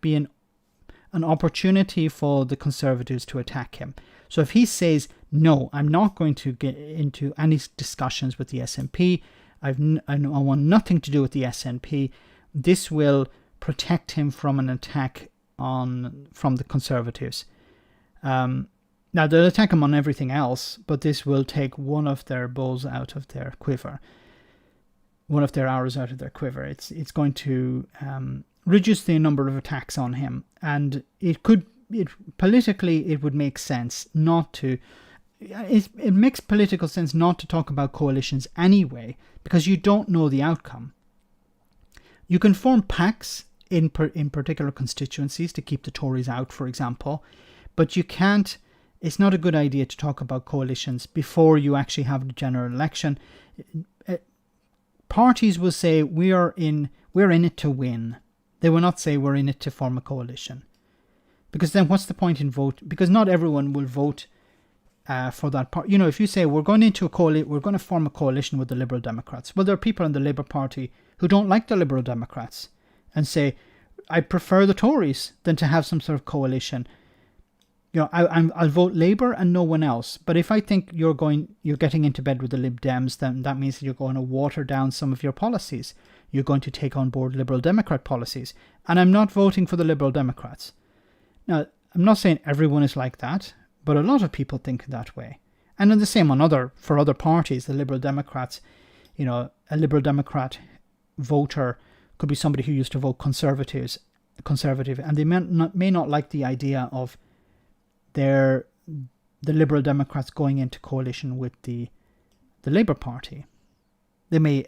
be an opportunity for the Conservatives to attack him. So if he says, no, I'm not going to get into any discussions with the SNP, I want nothing to do with the SNP, this will protect him from an attack from the Conservatives. Now, they'll attack him on everything else, but this will take one of their bows out of their quiver, one of their arrows out of their quiver. It's going to reduce the number of attacks on him, and politically it would make sense not to. It makes political sense not to talk about coalitions anyway, because you don't know the outcome. You can form pacts in particular constituencies to keep the Tories out, for example, but you can't. It's not a good idea to talk about coalitions before you actually have the general election. Parties will say we're in it to win. They will not say we're in it to form a coalition, because then what's the point in vote? Because not everyone will vote for that part. You know, if you say we're going to form a coalition with the Liberal Democrats, well, there are people in the Labour Party who don't like the Liberal Democrats and say, I prefer the Tories than to have some sort of coalition. You know, I'll vote Labour and no one else. But if I think you're getting into bed with the Lib Dems, then that means that you're going to water down some of your policies. You're going to take on board Liberal Democrat policies. And I'm not voting for the Liberal Democrats. Now, I'm not saying everyone is like that, but a lot of people think that way. And then the same for other parties, the Liberal Democrats. You know, a Liberal Democrat voter could be somebody who used to vote conservative, and they may not like the idea of the Liberal Democrats going into coalition with the Labour Party. They may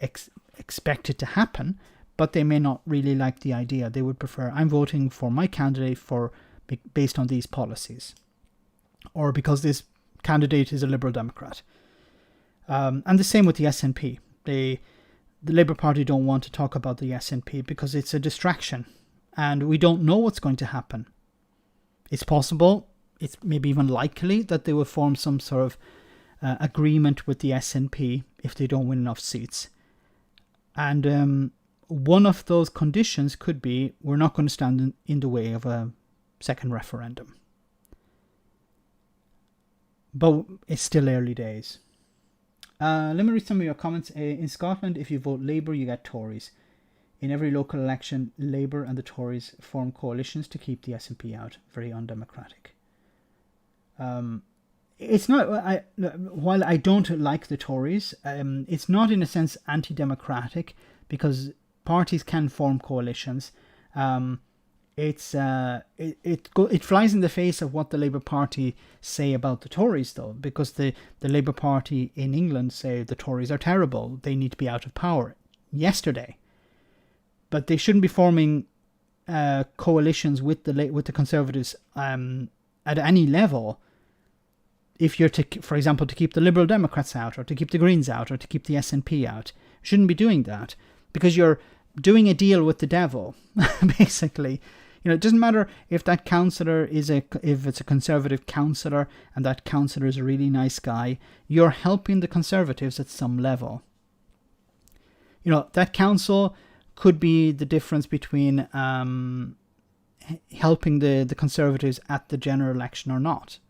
expect it to happen, but they may not really like the idea. They would prefer, I'm voting for my candidate based on these policies, or because this candidate is a Liberal Democrat. And the same with the SNP. The Labour Party don't want to talk about the SNP because it's a distraction, and we don't know what's going to happen. It's possible, it's maybe even likely, that they will form some sort of agreement with the SNP if they don't win enough seats. And one of those conditions could be, we're not going to stand in the way of a second referendum. But it's still early days. Let me read some of your comments. In Scotland, if you vote Labour, you get Tories. In every local election, Labour and the Tories form coalitions to keep the SNP out. Very undemocratic. It's not. While I don't like the Tories, it's not in a sense anti-democratic, because parties can form coalitions. It flies in the face of what the Labour Party say about the Tories, though, because the Labour Party in England say the Tories are terrible, they need to be out of power yesterday. But they shouldn't be forming coalitions with the Conservatives at any level. If you're for example, to keep the Liberal Democrats out, or to keep the Greens out, or to keep the SNP out, you shouldn't be doing that, because you're doing a deal with the devil, basically. You know, it doesn't matter if that councillor if it's a Conservative councillor and that councillor is a really nice guy. You're helping the Conservatives at some level. You know, that council could be the difference between helping the Conservatives at the general election or not.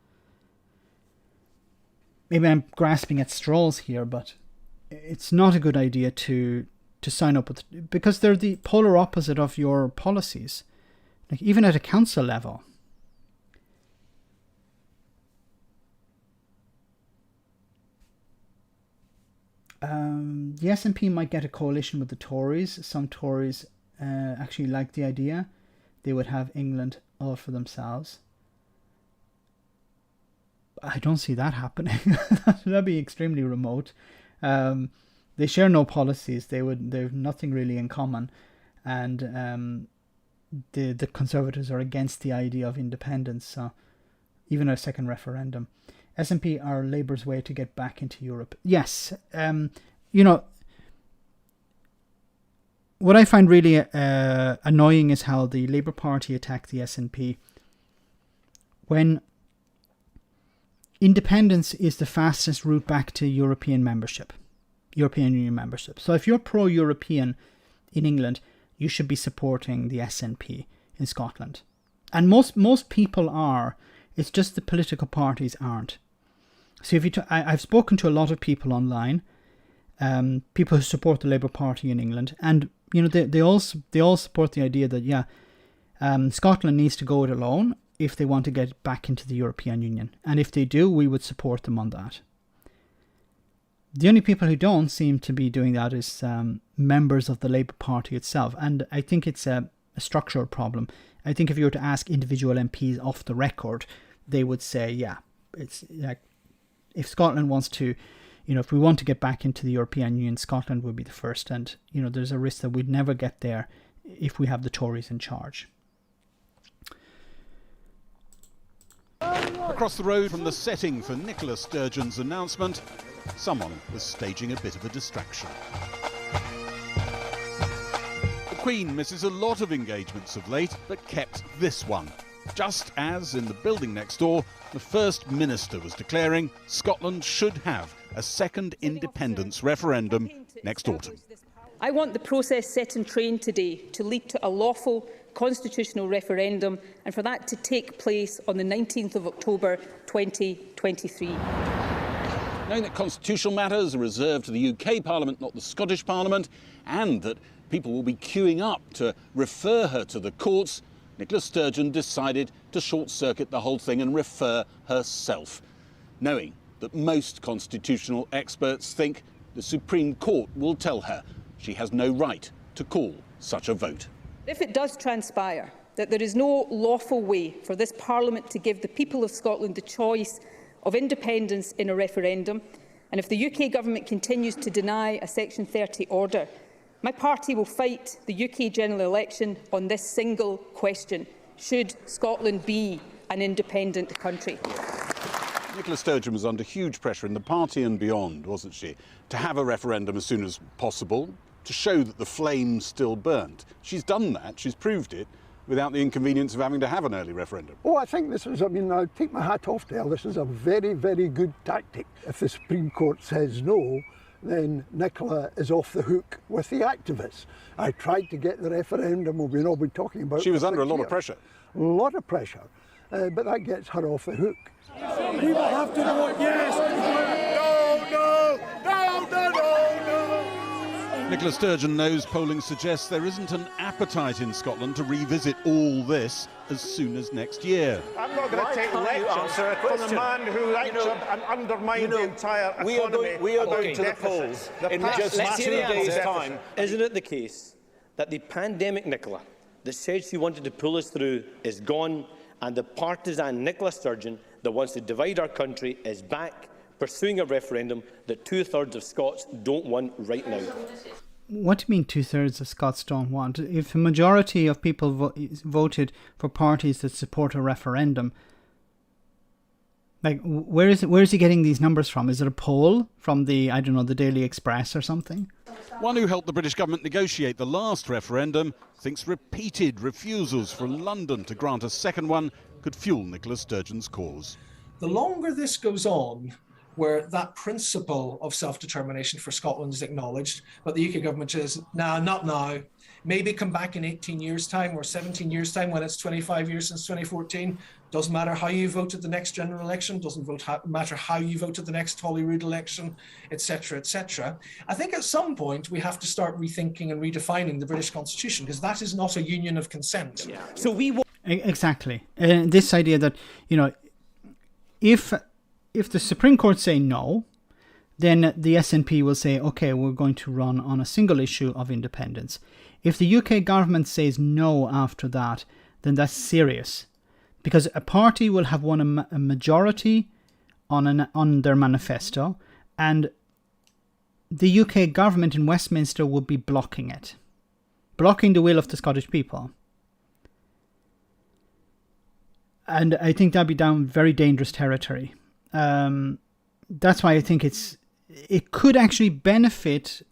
Maybe I'm grasping at straws here, but it's not a good idea to sign up with, because they're the polar opposite of your policies. Like, even at a council level. The SNP might get a coalition with the Tories. Some Tories actually like the idea. They would have England all for themselves. I don't see that happening. That'd be extremely remote. They share no policies. They have nothing really in common, and the Conservatives are against the idea of independence. So even a second referendum. SNP are Labour's way to get back into Europe. Yes, you know, what I find really annoying is how the Labour Party attacked the SNP when independence is the fastest route back to European Union membership. So if you're pro-European in England, you should be supporting the SNP in Scotland. And most people are. It's just the political parties aren't. So if I've spoken to a lot of people online, people who support the Labour Party in England, and you know they all support the idea that Scotland needs to go it alone. if they want to get back into the European Union. And if they do, we would support them on that. The only people who don't seem to be doing that is members of the Labour Party itself. And I think it's a structural problem. I think if you were to ask individual MPs off the record, they would say, yeah, it's like, if Scotland wants to, if we want to get back into the European Union, Scotland would be the first. And, there's a risk that we'd never get there if we have the Tories in charge. Across the road from the setting for Nicola Sturgeon's announcement, someone was staging a bit of a distraction. The Queen misses a lot of engagements of late, but kept this one. Just as, in the building next door, the First Minister was declaring Scotland should have a second independence referendum next autumn. I want the process set in train today to lead to a lawful constitutional referendum and for that to take place on the 19th of October 2023. Knowing that constitutional matters are reserved to the UK Parliament, not the Scottish Parliament, and that people will be queuing up to refer her to the courts, Nicola Sturgeon decided to short-circuit the whole thing and refer herself, knowing that most constitutional experts think the Supreme Court will tell her she has no right to call such a vote. If it does transpire that there is no lawful way for this Parliament to give the people of Scotland the choice of independence in a referendum, and if the UK Government continues to deny a Section 30 order, my party will fight the UK general election on this single question: should Scotland be an independent country? Nicola Sturgeon was under huge pressure in the party and beyond, wasn't she, to have a referendum as soon as possible, to show that the flame still burnt. She's done that, she's proved it, without the inconvenience of having to have an early referendum. Oh, I think this is, I take my hat off to her. This is a very, very good tactic. If the Supreme Court says no, then Nicola is off the hook with the activists. I tried to get the referendum, we've all been talking about. She was under a lot of pressure. A lot of pressure, but that gets her off the hook. We will have to vote yes. No. Nicola Sturgeon knows polling suggests there isn't an appetite in Scotland to revisit all this as soon as next year. I'm not going to take lectures from the man who undermined the entire economy. We are going to the polls in just 2 days' time. Isn't it the case that the pandemic Nicola that said she wanted to pull us through is gone, and the partisan Nicola Sturgeon that wants to divide our country is back, pursuing a referendum that 2/3 of Scots don't want right now? What do you mean 2/3 of Scots don't want? If a majority of people voted for parties that support a referendum, like, where is he getting these numbers from? Is it a poll from the Daily Express or something? One who helped the British government negotiate the last referendum thinks repeated refusals from London to grant a second one could fuel Nicola Sturgeon's cause. The longer this goes on, where that principle of self-determination for Scotland is acknowledged, but the UK government says, nah, not now. Maybe come back in 18 years' time or 17 years' time when it's 25 years since 2014. Doesn't matter how you voted the next general election, doesn't matter how you voted the next Holyrood election, etc., etc. I think at some point we have to start rethinking and redefining the British Constitution, because that is not a union of consent. Yeah. So we Exactly. This idea that, if the Supreme Court say no, then the SNP will say, okay, we're going to run on a single issue of independence. If the UK government says no after that, then that's serious, because a party will have won a majority on their manifesto, and the UK government in Westminster would be blocking it, blocking the will of the Scottish people. And I think that'd be down very dangerous territory. That's why I think it could actually benefit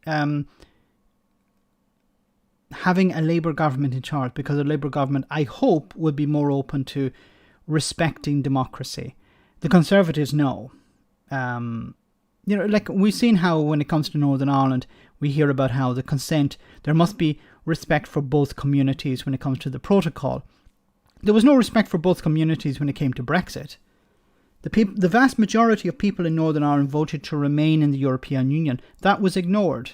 having a Labour government in charge, because a Labour government, I hope, would be more open to respecting democracy. The Conservatives know. Like we've seen how when it comes to Northern Ireland, we hear about how the consent, there must be respect for both communities when it comes to the protocol. There was no respect for both communities when it came to Brexit. The vast majority of people in Northern Ireland voted to remain in the European Union. That was ignored.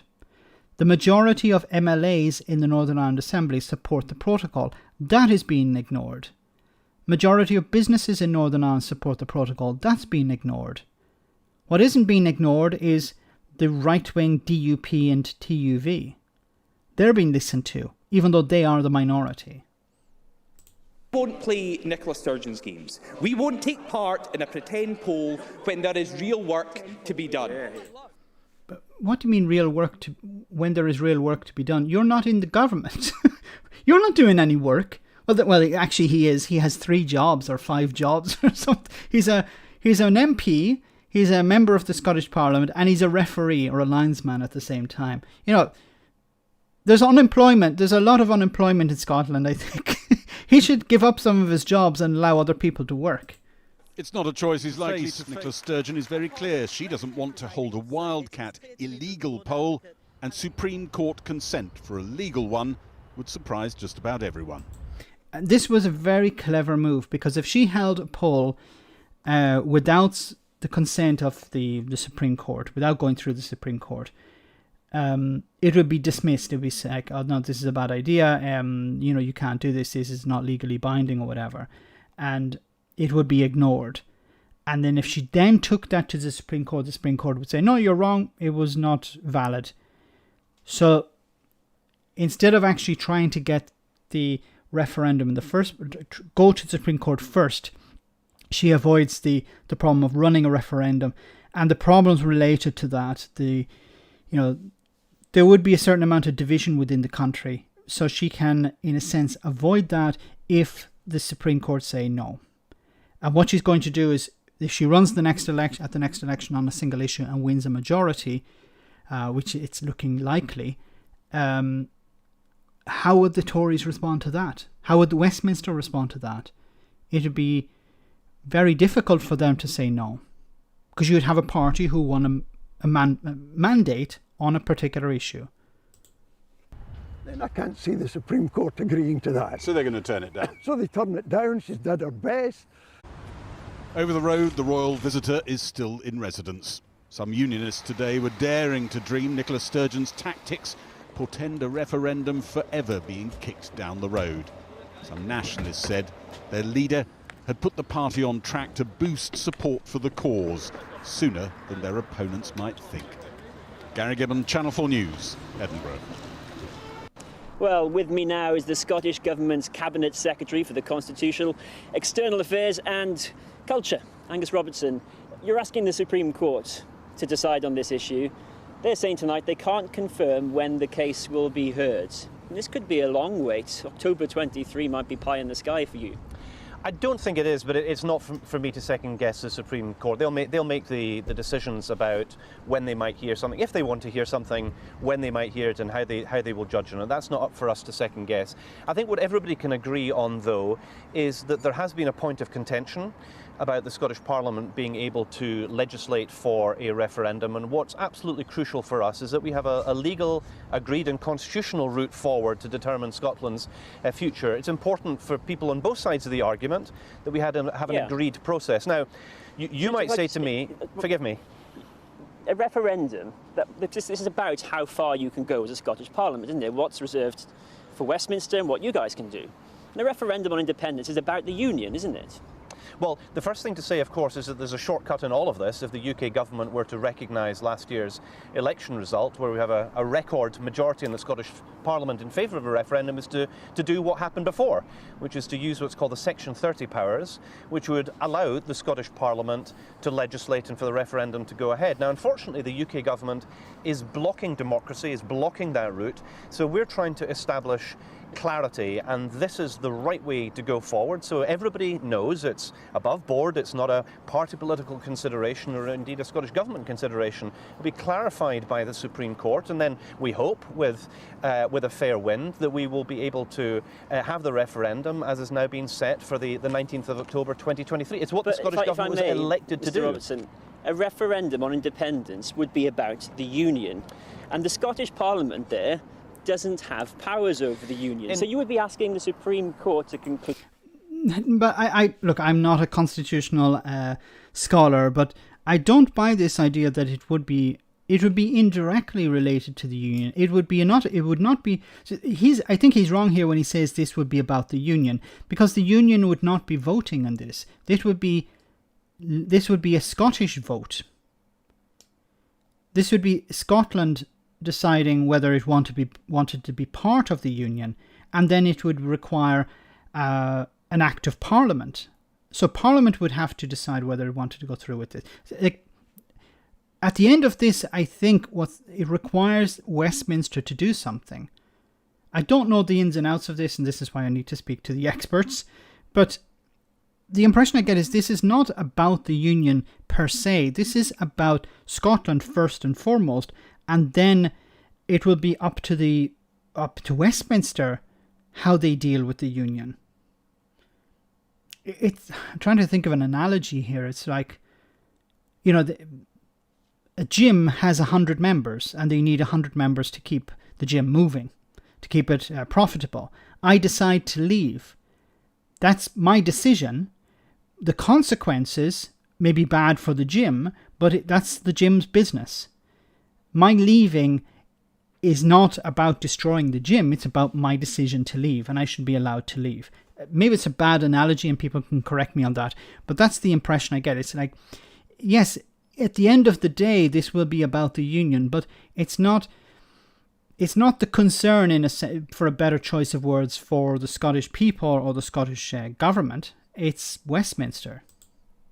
The majority of MLAs in the Northern Ireland Assembly support the protocol. That is being ignored. Majority of businesses in Northern Ireland support the protocol. That's been ignored. What isn't being ignored is the right-wing DUP and TUV. They're being listened to, even though they are the minority. We won't play Nicola Sturgeon's games. We won't take part in a pretend poll when there is real work to be done. But what do you mean real work when there is real work to be done? You're not in the government. You're not doing any work. Well, actually he is. He has 3 jobs or 5 jobs or something. He's an MP, he's a member of the Scottish Parliament, and he's a referee or a linesman at the same time. You know, there's unemployment. There's a lot of unemployment in Scotland, I think. He should give up some of his jobs and allow other people to work. It's not a choice he's likely to. Nicola Sturgeon is very clear. She doesn't want to hold a wildcat, illegal poll, and Supreme Court consent for a legal one would surprise just about everyone. And this was a very clever move, because if she held a poll without the consent of the Supreme Court, without going through the Supreme Court, it would be dismissed. It would be like, oh no, this is a bad idea. You can't do this. This is not legally binding or whatever, and it would be ignored. And then if she then took that to the Supreme Court would say, no, you're wrong. It was not valid. So instead of actually trying to get the referendum in the first, go to the Supreme Court first, she avoids the problem of running a referendum and the problems related to that. There would be a certain amount of division within the country, so she can, in a sense, avoid that if the Supreme Court say no. And what she's going to do is, if she runs the next election on a single issue and wins a majority, which it's looking likely, how would the Tories respond to that? How would Westminster respond to that? It would be very difficult for them to say no, because you would have a party who won a mandate on a particular issue. Then I can't see the Supreme Court agreeing to that. So they're going to turn it down. So they turn it down. She's did her best. Over the road, the royal visitor is still in residence. Some unionists today were daring to dream Nicola Sturgeon's tactics portend a referendum forever being kicked down the road. Some nationalists said their leader had put the party on track to boost support for the cause sooner than their opponents might think. Gary Gibbon, Channel 4 News, Edinburgh. Well, with me now is the Scottish Government's Cabinet Secretary for the Constitutional, External Affairs and Culture, Angus Robertson. You're asking the Supreme Court to decide on this issue. They're saying tonight they can't confirm when the case will be heard. And this could be a long wait. October 23 might be pie in the sky for you. I don't think it is, but it's not for me to second guess the Supreme Court. They'll make the decisions about when they might hear something, if they want to hear something, when they might hear it, and how they will judge on it. That's not up for us to second guess. I think what everybody can agree on, though, is that there has been a point of contention about the Scottish Parliament being able to legislate for a referendum, and what's absolutely crucial for us is that we have a legal, agreed and constitutional route forward to determine Scotland's future. It's important for people on both sides of the argument that we have an agreed process. Now, you might say to me, forgive me, a referendum, this is about how far you can go as a Scottish Parliament, isn't it? What's reserved for Westminster and what you guys can do. And a referendum on independence is about the union, isn't it? Well, the first thing to say, of course, is that there's a shortcut in all of this if the UK government were to recognise last year's election result, where we have a record majority in the Scottish Parliament in favour of a referendum, is to do what happened before, which is to use what's called the Section 30 powers, which would allow the Scottish Parliament to legislate and for the referendum to go ahead. Now, unfortunately, the UK government is blocking democracy, is blocking that route, so we're trying to establish clarity, and this is the right way to go forward, so everybody knows it's above board, it's not a party political consideration or indeed a Scottish Government consideration. It'll be clarified by the Supreme Court, and then we hope with a fair wind that we will be able to have the referendum as is now being set for the 19th of October 2023. It's what the Scottish Government was elected to do. Robertson, a referendum on independence would be about the union, and the Scottish Parliament there doesn't have powers over the union. So you would be asking the Supreme Court to conclude. But look, I'm not a constitutional scholar, but I don't buy this idea that it would be It would be indirectly related to the union. It would not be. So I think he's wrong here when he says this would be about the union, because the union would not be voting on this. This would be a Scottish vote. This would be Scotland deciding whether it wanted to be part of the union, and then it would require an act of Parliament. So Parliament would have to decide whether it wanted to go through with it. At the end of this, I think it requires Westminster to do something. I don't know the ins and outs of this, and this is why I need to speak to the experts, but the impression I get is this is not about the union per se. This is about Scotland first and foremost, and then it will be up to Westminster how they deal with the union. I'm trying to think of an analogy here. It's like, a gym has 100 members, and they need 100 members to keep the gym moving, to keep it profitable. I decide to leave. That's my decision. The consequences may be bad for the gym, but that's the gym's business. My leaving is not about destroying the gym. It's about my decision to leave, and I should be allowed to leave. Maybe it's a bad analogy, and people can correct me on that, but that's the impression I get. It's like, yes, at the end of the day, this will be about the union, but it's not the concern, for a better choice of words, for the Scottish people or the Scottish government. It's Westminster.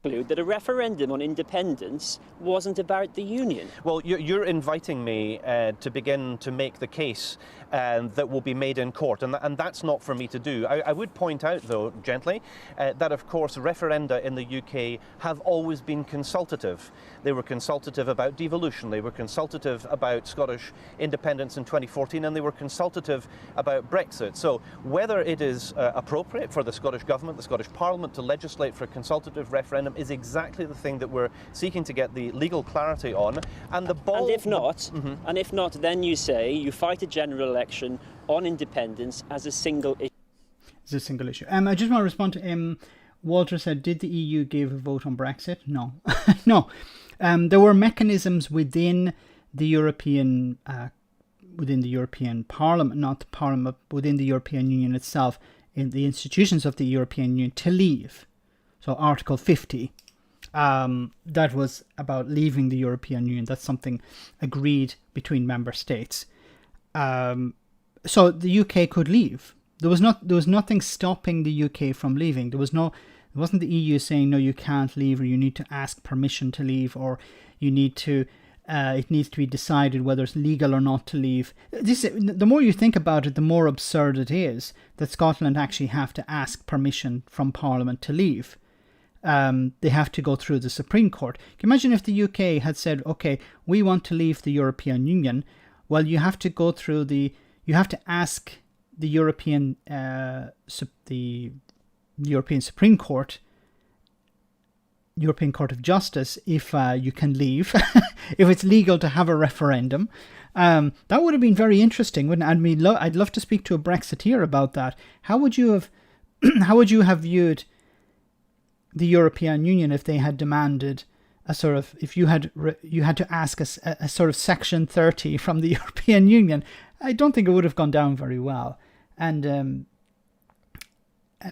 That a referendum on independence wasn't about the union. Well, you're inviting me to begin to make the case that will be made in court, and that's not for me to do. I would point out, though, gently, that of course referenda in the UK have always been consultative. They were consultative about devolution, they were consultative about Scottish independence in 2014, and they were consultative about Brexit. So whether it is appropriate for the Scottish Government, the Scottish Parliament, to legislate for a consultative referendum is exactly the thing that we're seeking to get the legal clarity on. And the ball... And if not, then you say you fight a general election on independence as a single issue. It's a single issue. I just want to respond to Walter said, did the EU give a vote on Brexit? No. No. There were mechanisms within the European Parliament, not the Parliament, but within the European Union itself, in the institutions of the European Union, to leave. So Article 50, that was about leaving the European Union. That's something agreed between member states. So the UK could leave. There was nothing stopping the UK from leaving. It wasn't the EU saying, no, you can't leave, or you need to ask permission to leave, or you need to, it needs to be decided whether it's legal or not to leave. The more you think about it, the more absurd it is that Scotland actually have to ask permission from Parliament to leave. They have to go through the Supreme Court. Can you imagine if the UK had said, okay, we want to leave the European Union? Well, you have to go through you have to ask the European Supreme Court, European Court of Justice, if you can leave, if it's legal to have a referendum. That would have been very interesting, wouldn't it? I mean, I'd love to speak to a Brexiteer about that. How would you have viewed the European Union if they had demanded a sort of, if you had to ask a sort of Section 30 from the European Union? I don't think it would have gone down very well. And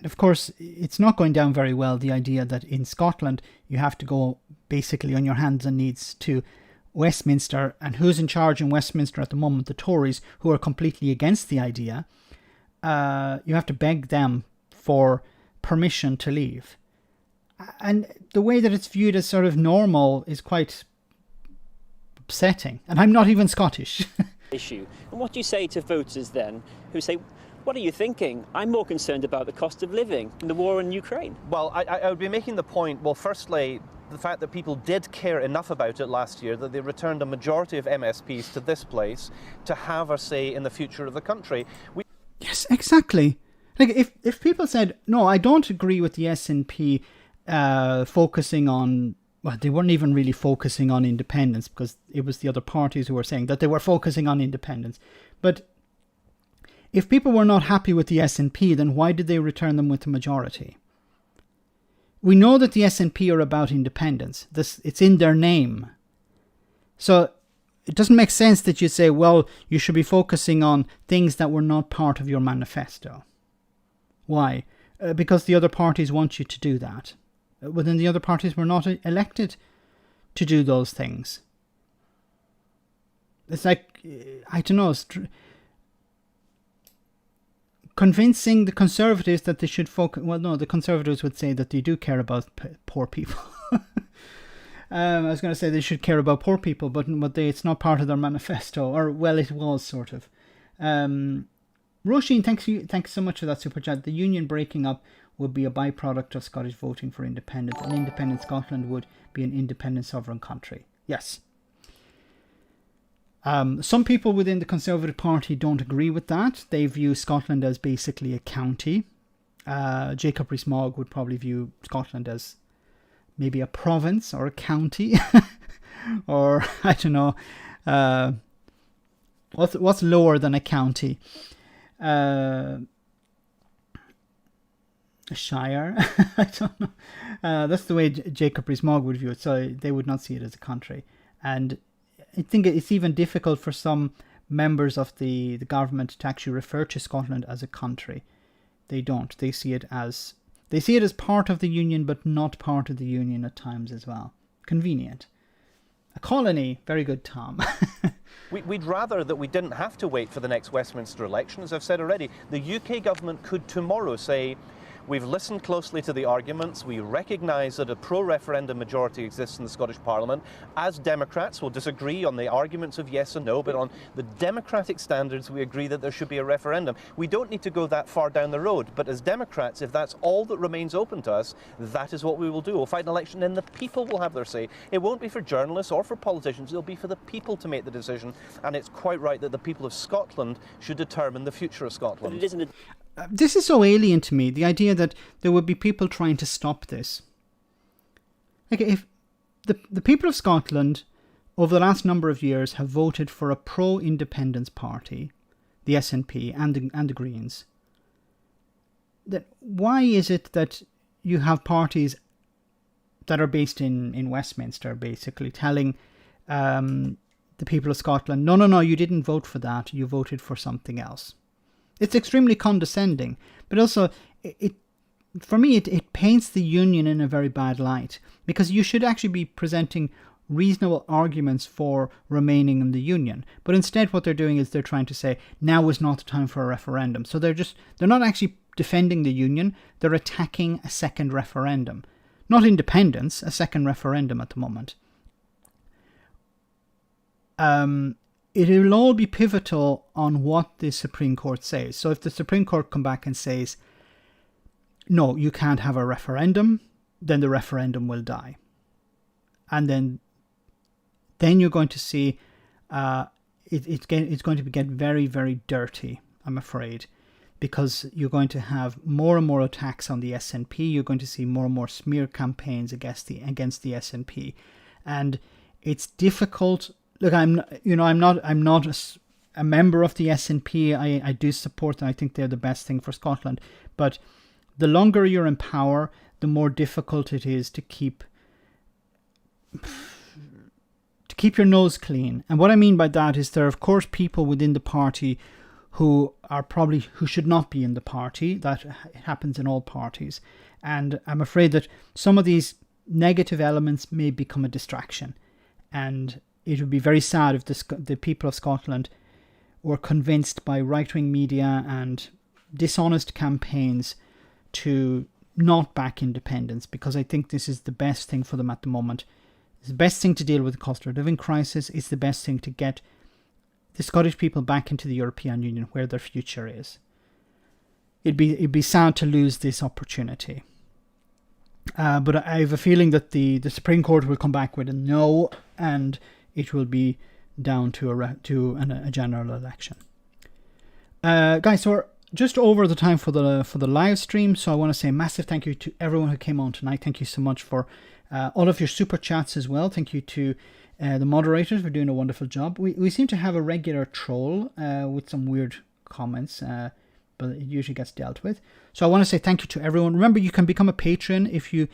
of course, it's not going down very well, the idea that in Scotland you have to go basically on your hands and knees to Westminster, and who's in charge in Westminster at the moment? The Tories, who are completely against the idea. You have to beg them for permission to leave. And the way that it's viewed as sort of normal is quite upsetting. And I'm not even Scottish. Issue. And what do you say to voters then who say, what are you thinking? I'm more concerned about the cost of living and the war in Ukraine. Well, I would be making the point, well, firstly, the fact that people did care enough about it last year that they returned a majority of MSPs to this place to have a say in the future of the country. Yes, exactly. Like if people said, no, I don't agree with the SNP focusing on, well, they weren't even really focusing on independence, because it was the other parties who were saying that they were focusing on independence. But if people were not happy with the SNP, then why did they return them with a majority? We know that the SNP are about independence. It's in their name. So it doesn't make sense that you say, well, you should be focusing on things that were not part of your manifesto. Why? Because the other parties want you to do that. But then the other parties were not elected to do those things. It's like, I don't know, convincing the Conservatives that they should focus... Well, no, the Conservatives would say that they do care about poor people. I was going to say they should care about poor people, but it's not part of their manifesto. Or, well, it was, sort of. Roisin, thanks so much for that super chat. The union breaking up would be a byproduct of Scottish voting for independence. An independent Scotland would be an independent sovereign country. Yes. Some people within the Conservative Party don't agree with that. They view Scotland as basically a county. Jacob Rees-Mogg would probably view Scotland as maybe a province or a county. Or, I don't know, what's lower than a county? A shire? I don't know. That's the way Jacob Rees-Mogg would view it. So they would not see it as a country. And I think it's even difficult for some members of the government to actually refer to Scotland as a country. They don't. They see it as part of the union, but not part of the union at times as well. Convenient. A colony. Very good, Tom. We'd rather that we didn't have to wait for the next Westminster election. As I've said already, the UK government could tomorrow say, we've listened closely to the arguments. We recognise that a pro-referendum majority exists in the Scottish Parliament. As Democrats, we'll disagree on the arguments of yes and no, but on the democratic standards, we agree that there should be a referendum. We don't need to go that far down the road. But as Democrats, if that's all that remains open to us, that is what we will do. We'll fight an election and the people will have their say. It won't be for journalists or for politicians. It'll be for the people to make the decision. And it's quite right that the people of Scotland should determine the future of Scotland. But it isn't this is so alien to me, the idea that there would be people trying to stop this. Like, if the people of Scotland over the last number of years have voted for a pro-independence party, the SNP and the Greens, then why is it that you have parties that are based in Westminster basically telling the people of Scotland, no, you didn't vote for that, you voted for something else? It's extremely condescending, but also for me it paints the union in a very bad light, because you should actually be presenting reasonable arguments for remaining in the union. But instead what they're doing is they're trying to say now is not the time for a referendum. So they're not actually defending the union, they're attacking a second referendum. Not independence, a second referendum at the moment. It will all be pivotal on what the Supreme Court says. So if the Supreme Court come back and says, no, you can't have a referendum, then the referendum will die. And then you're going to see it's going to get very, very dirty, I'm afraid, because you're going to have more and more attacks on the SNP. You're going to see more and more smear campaigns against the SNP. And it's difficult. Look, I'm not a member of the SNP. I do support them. I think they're the best thing for Scotland. But the longer you're in power, the more difficult it is to keep your nose clean. And what I mean by that is there are, of course, people within the party who should not be in the party. That happens in all parties. And I'm afraid that some of these negative elements may become a distraction. And it would be very sad if the people of Scotland were convinced by right-wing media and dishonest campaigns to not back independence, because I think this is the best thing for them at the moment. It's the best thing to deal with the cost of living crisis. It's the best thing to get the Scottish people back into the European Union where their future is. It'd be sad to lose this opportunity. But I have a feeling that the Supreme Court will come back with a no, and it will be down to a general election. Guys, so we're just over the time for the live stream, so I want to say a massive thank you to everyone who came on tonight. Thank you so much for all of your super chats as well. Thank you to the moderators for doing a wonderful job. We seem to have a regular troll with some weird comments. but it usually gets dealt with. So I want to say thank you to everyone. Remember, you can become a patron if you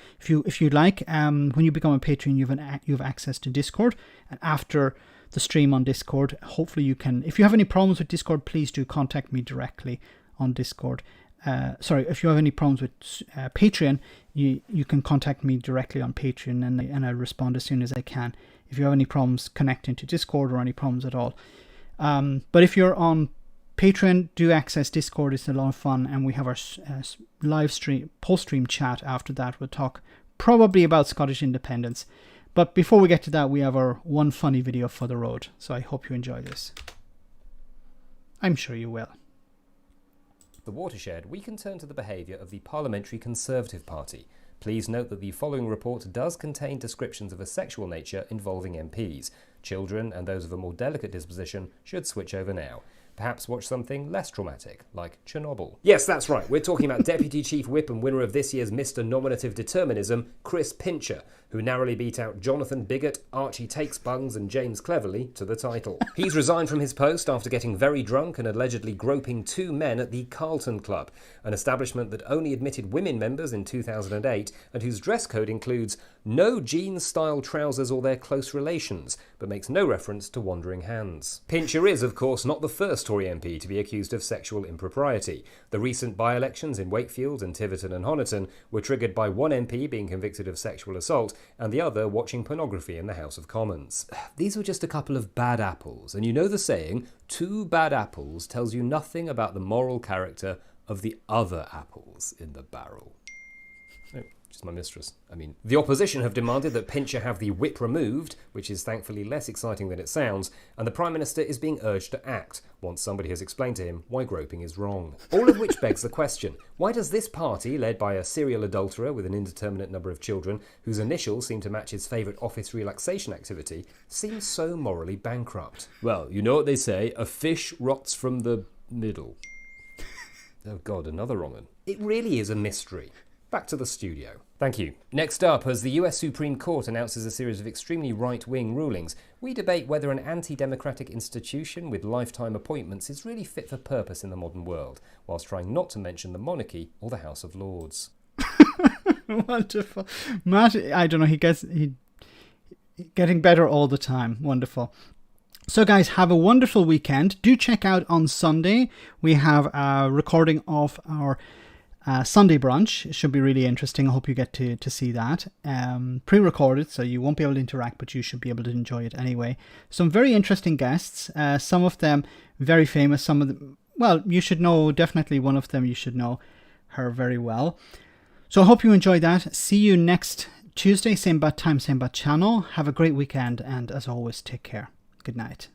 like. When you become a patron, you have access to Discord, and after the stream on Discord, hopefully you can. If you have any problems with Discord, please do contact me directly on Discord. If you have any problems with Patreon, you can contact me directly on Patreon, and I'll respond as soon as I can. If you have any problems connecting to Discord or any problems at all. But if you're on Patreon, do access Discord. It's a lot of fun, and we have our live stream, post-stream chat after that. We'll talk probably about Scottish independence. But before we get to that, we have our one funny video for the road. So I hope you enjoy this. I'm sure you will. The watershed, we can turn to the behaviour of the Parliamentary Conservative Party. Please note that the following report does contain descriptions of a sexual nature involving MPs. Children and those of a more delicate disposition should switch over now. Perhaps watch something less traumatic, like Chernobyl. Yes, that's right. We're talking about Deputy Chief Whip and winner of this year's Mr. Nominative Determinism, Chris Pincher, who narrowly beat out Jonathan Bigot, Archie Takes Bungs and James Cleverly to the title. He's resigned from his post after getting very drunk and allegedly groping 2 men at the Carlton Club, an establishment that only admitted women members in 2008 and whose dress code includes no jeans-style trousers or their close relations, but makes no reference to wandering hands. Pincher is, of course, not the first Tory MP to be accused of sexual impropriety. The recent by-elections in Wakefield and Tiverton and Honiton were triggered by one MP being convicted of sexual assault and the other watching pornography in the House of Commons. These were just a couple of bad apples, and you know the saying, 2 bad apples tells you nothing about the moral character of the other apples in the barrel. My mistress. The opposition have demanded that Pincher have the whip removed, which is thankfully less exciting than it sounds, and the Prime Minister is being urged to act once somebody has explained to him why groping is wrong. All of which begs the question, why does this party, led by a serial adulterer with an indeterminate number of children, whose initials seem to match his favourite office relaxation activity, seem so morally bankrupt? Well, you know what they say, a fish rots from the middle. Oh God, another wrong one. It really is a mystery. Back to the studio. Thank you. Next up, as the US Supreme Court announces a series of extremely right-wing rulings, we debate whether an anti-democratic institution with lifetime appointments is really fit for purpose in the modern world, whilst trying not to mention the monarchy or the House of Lords. Wonderful. Matt, I don't know, he getting better all the time. Wonderful. So guys, have a wonderful weekend. Do check out on Sunday. We have a recording of our Sunday brunch. It should be really interesting. I hope you get to see that. Pre-recorded, so you won't be able to interact, but you should be able to enjoy it anyway. Some very interesting guests. Some of them very famous. Some of them, well, you should know, definitely one of them, you should know her very well. So I hope you enjoy that. See you next Tuesday, same bad time, same bad channel. Have a great weekend, and as always, take care. Good night.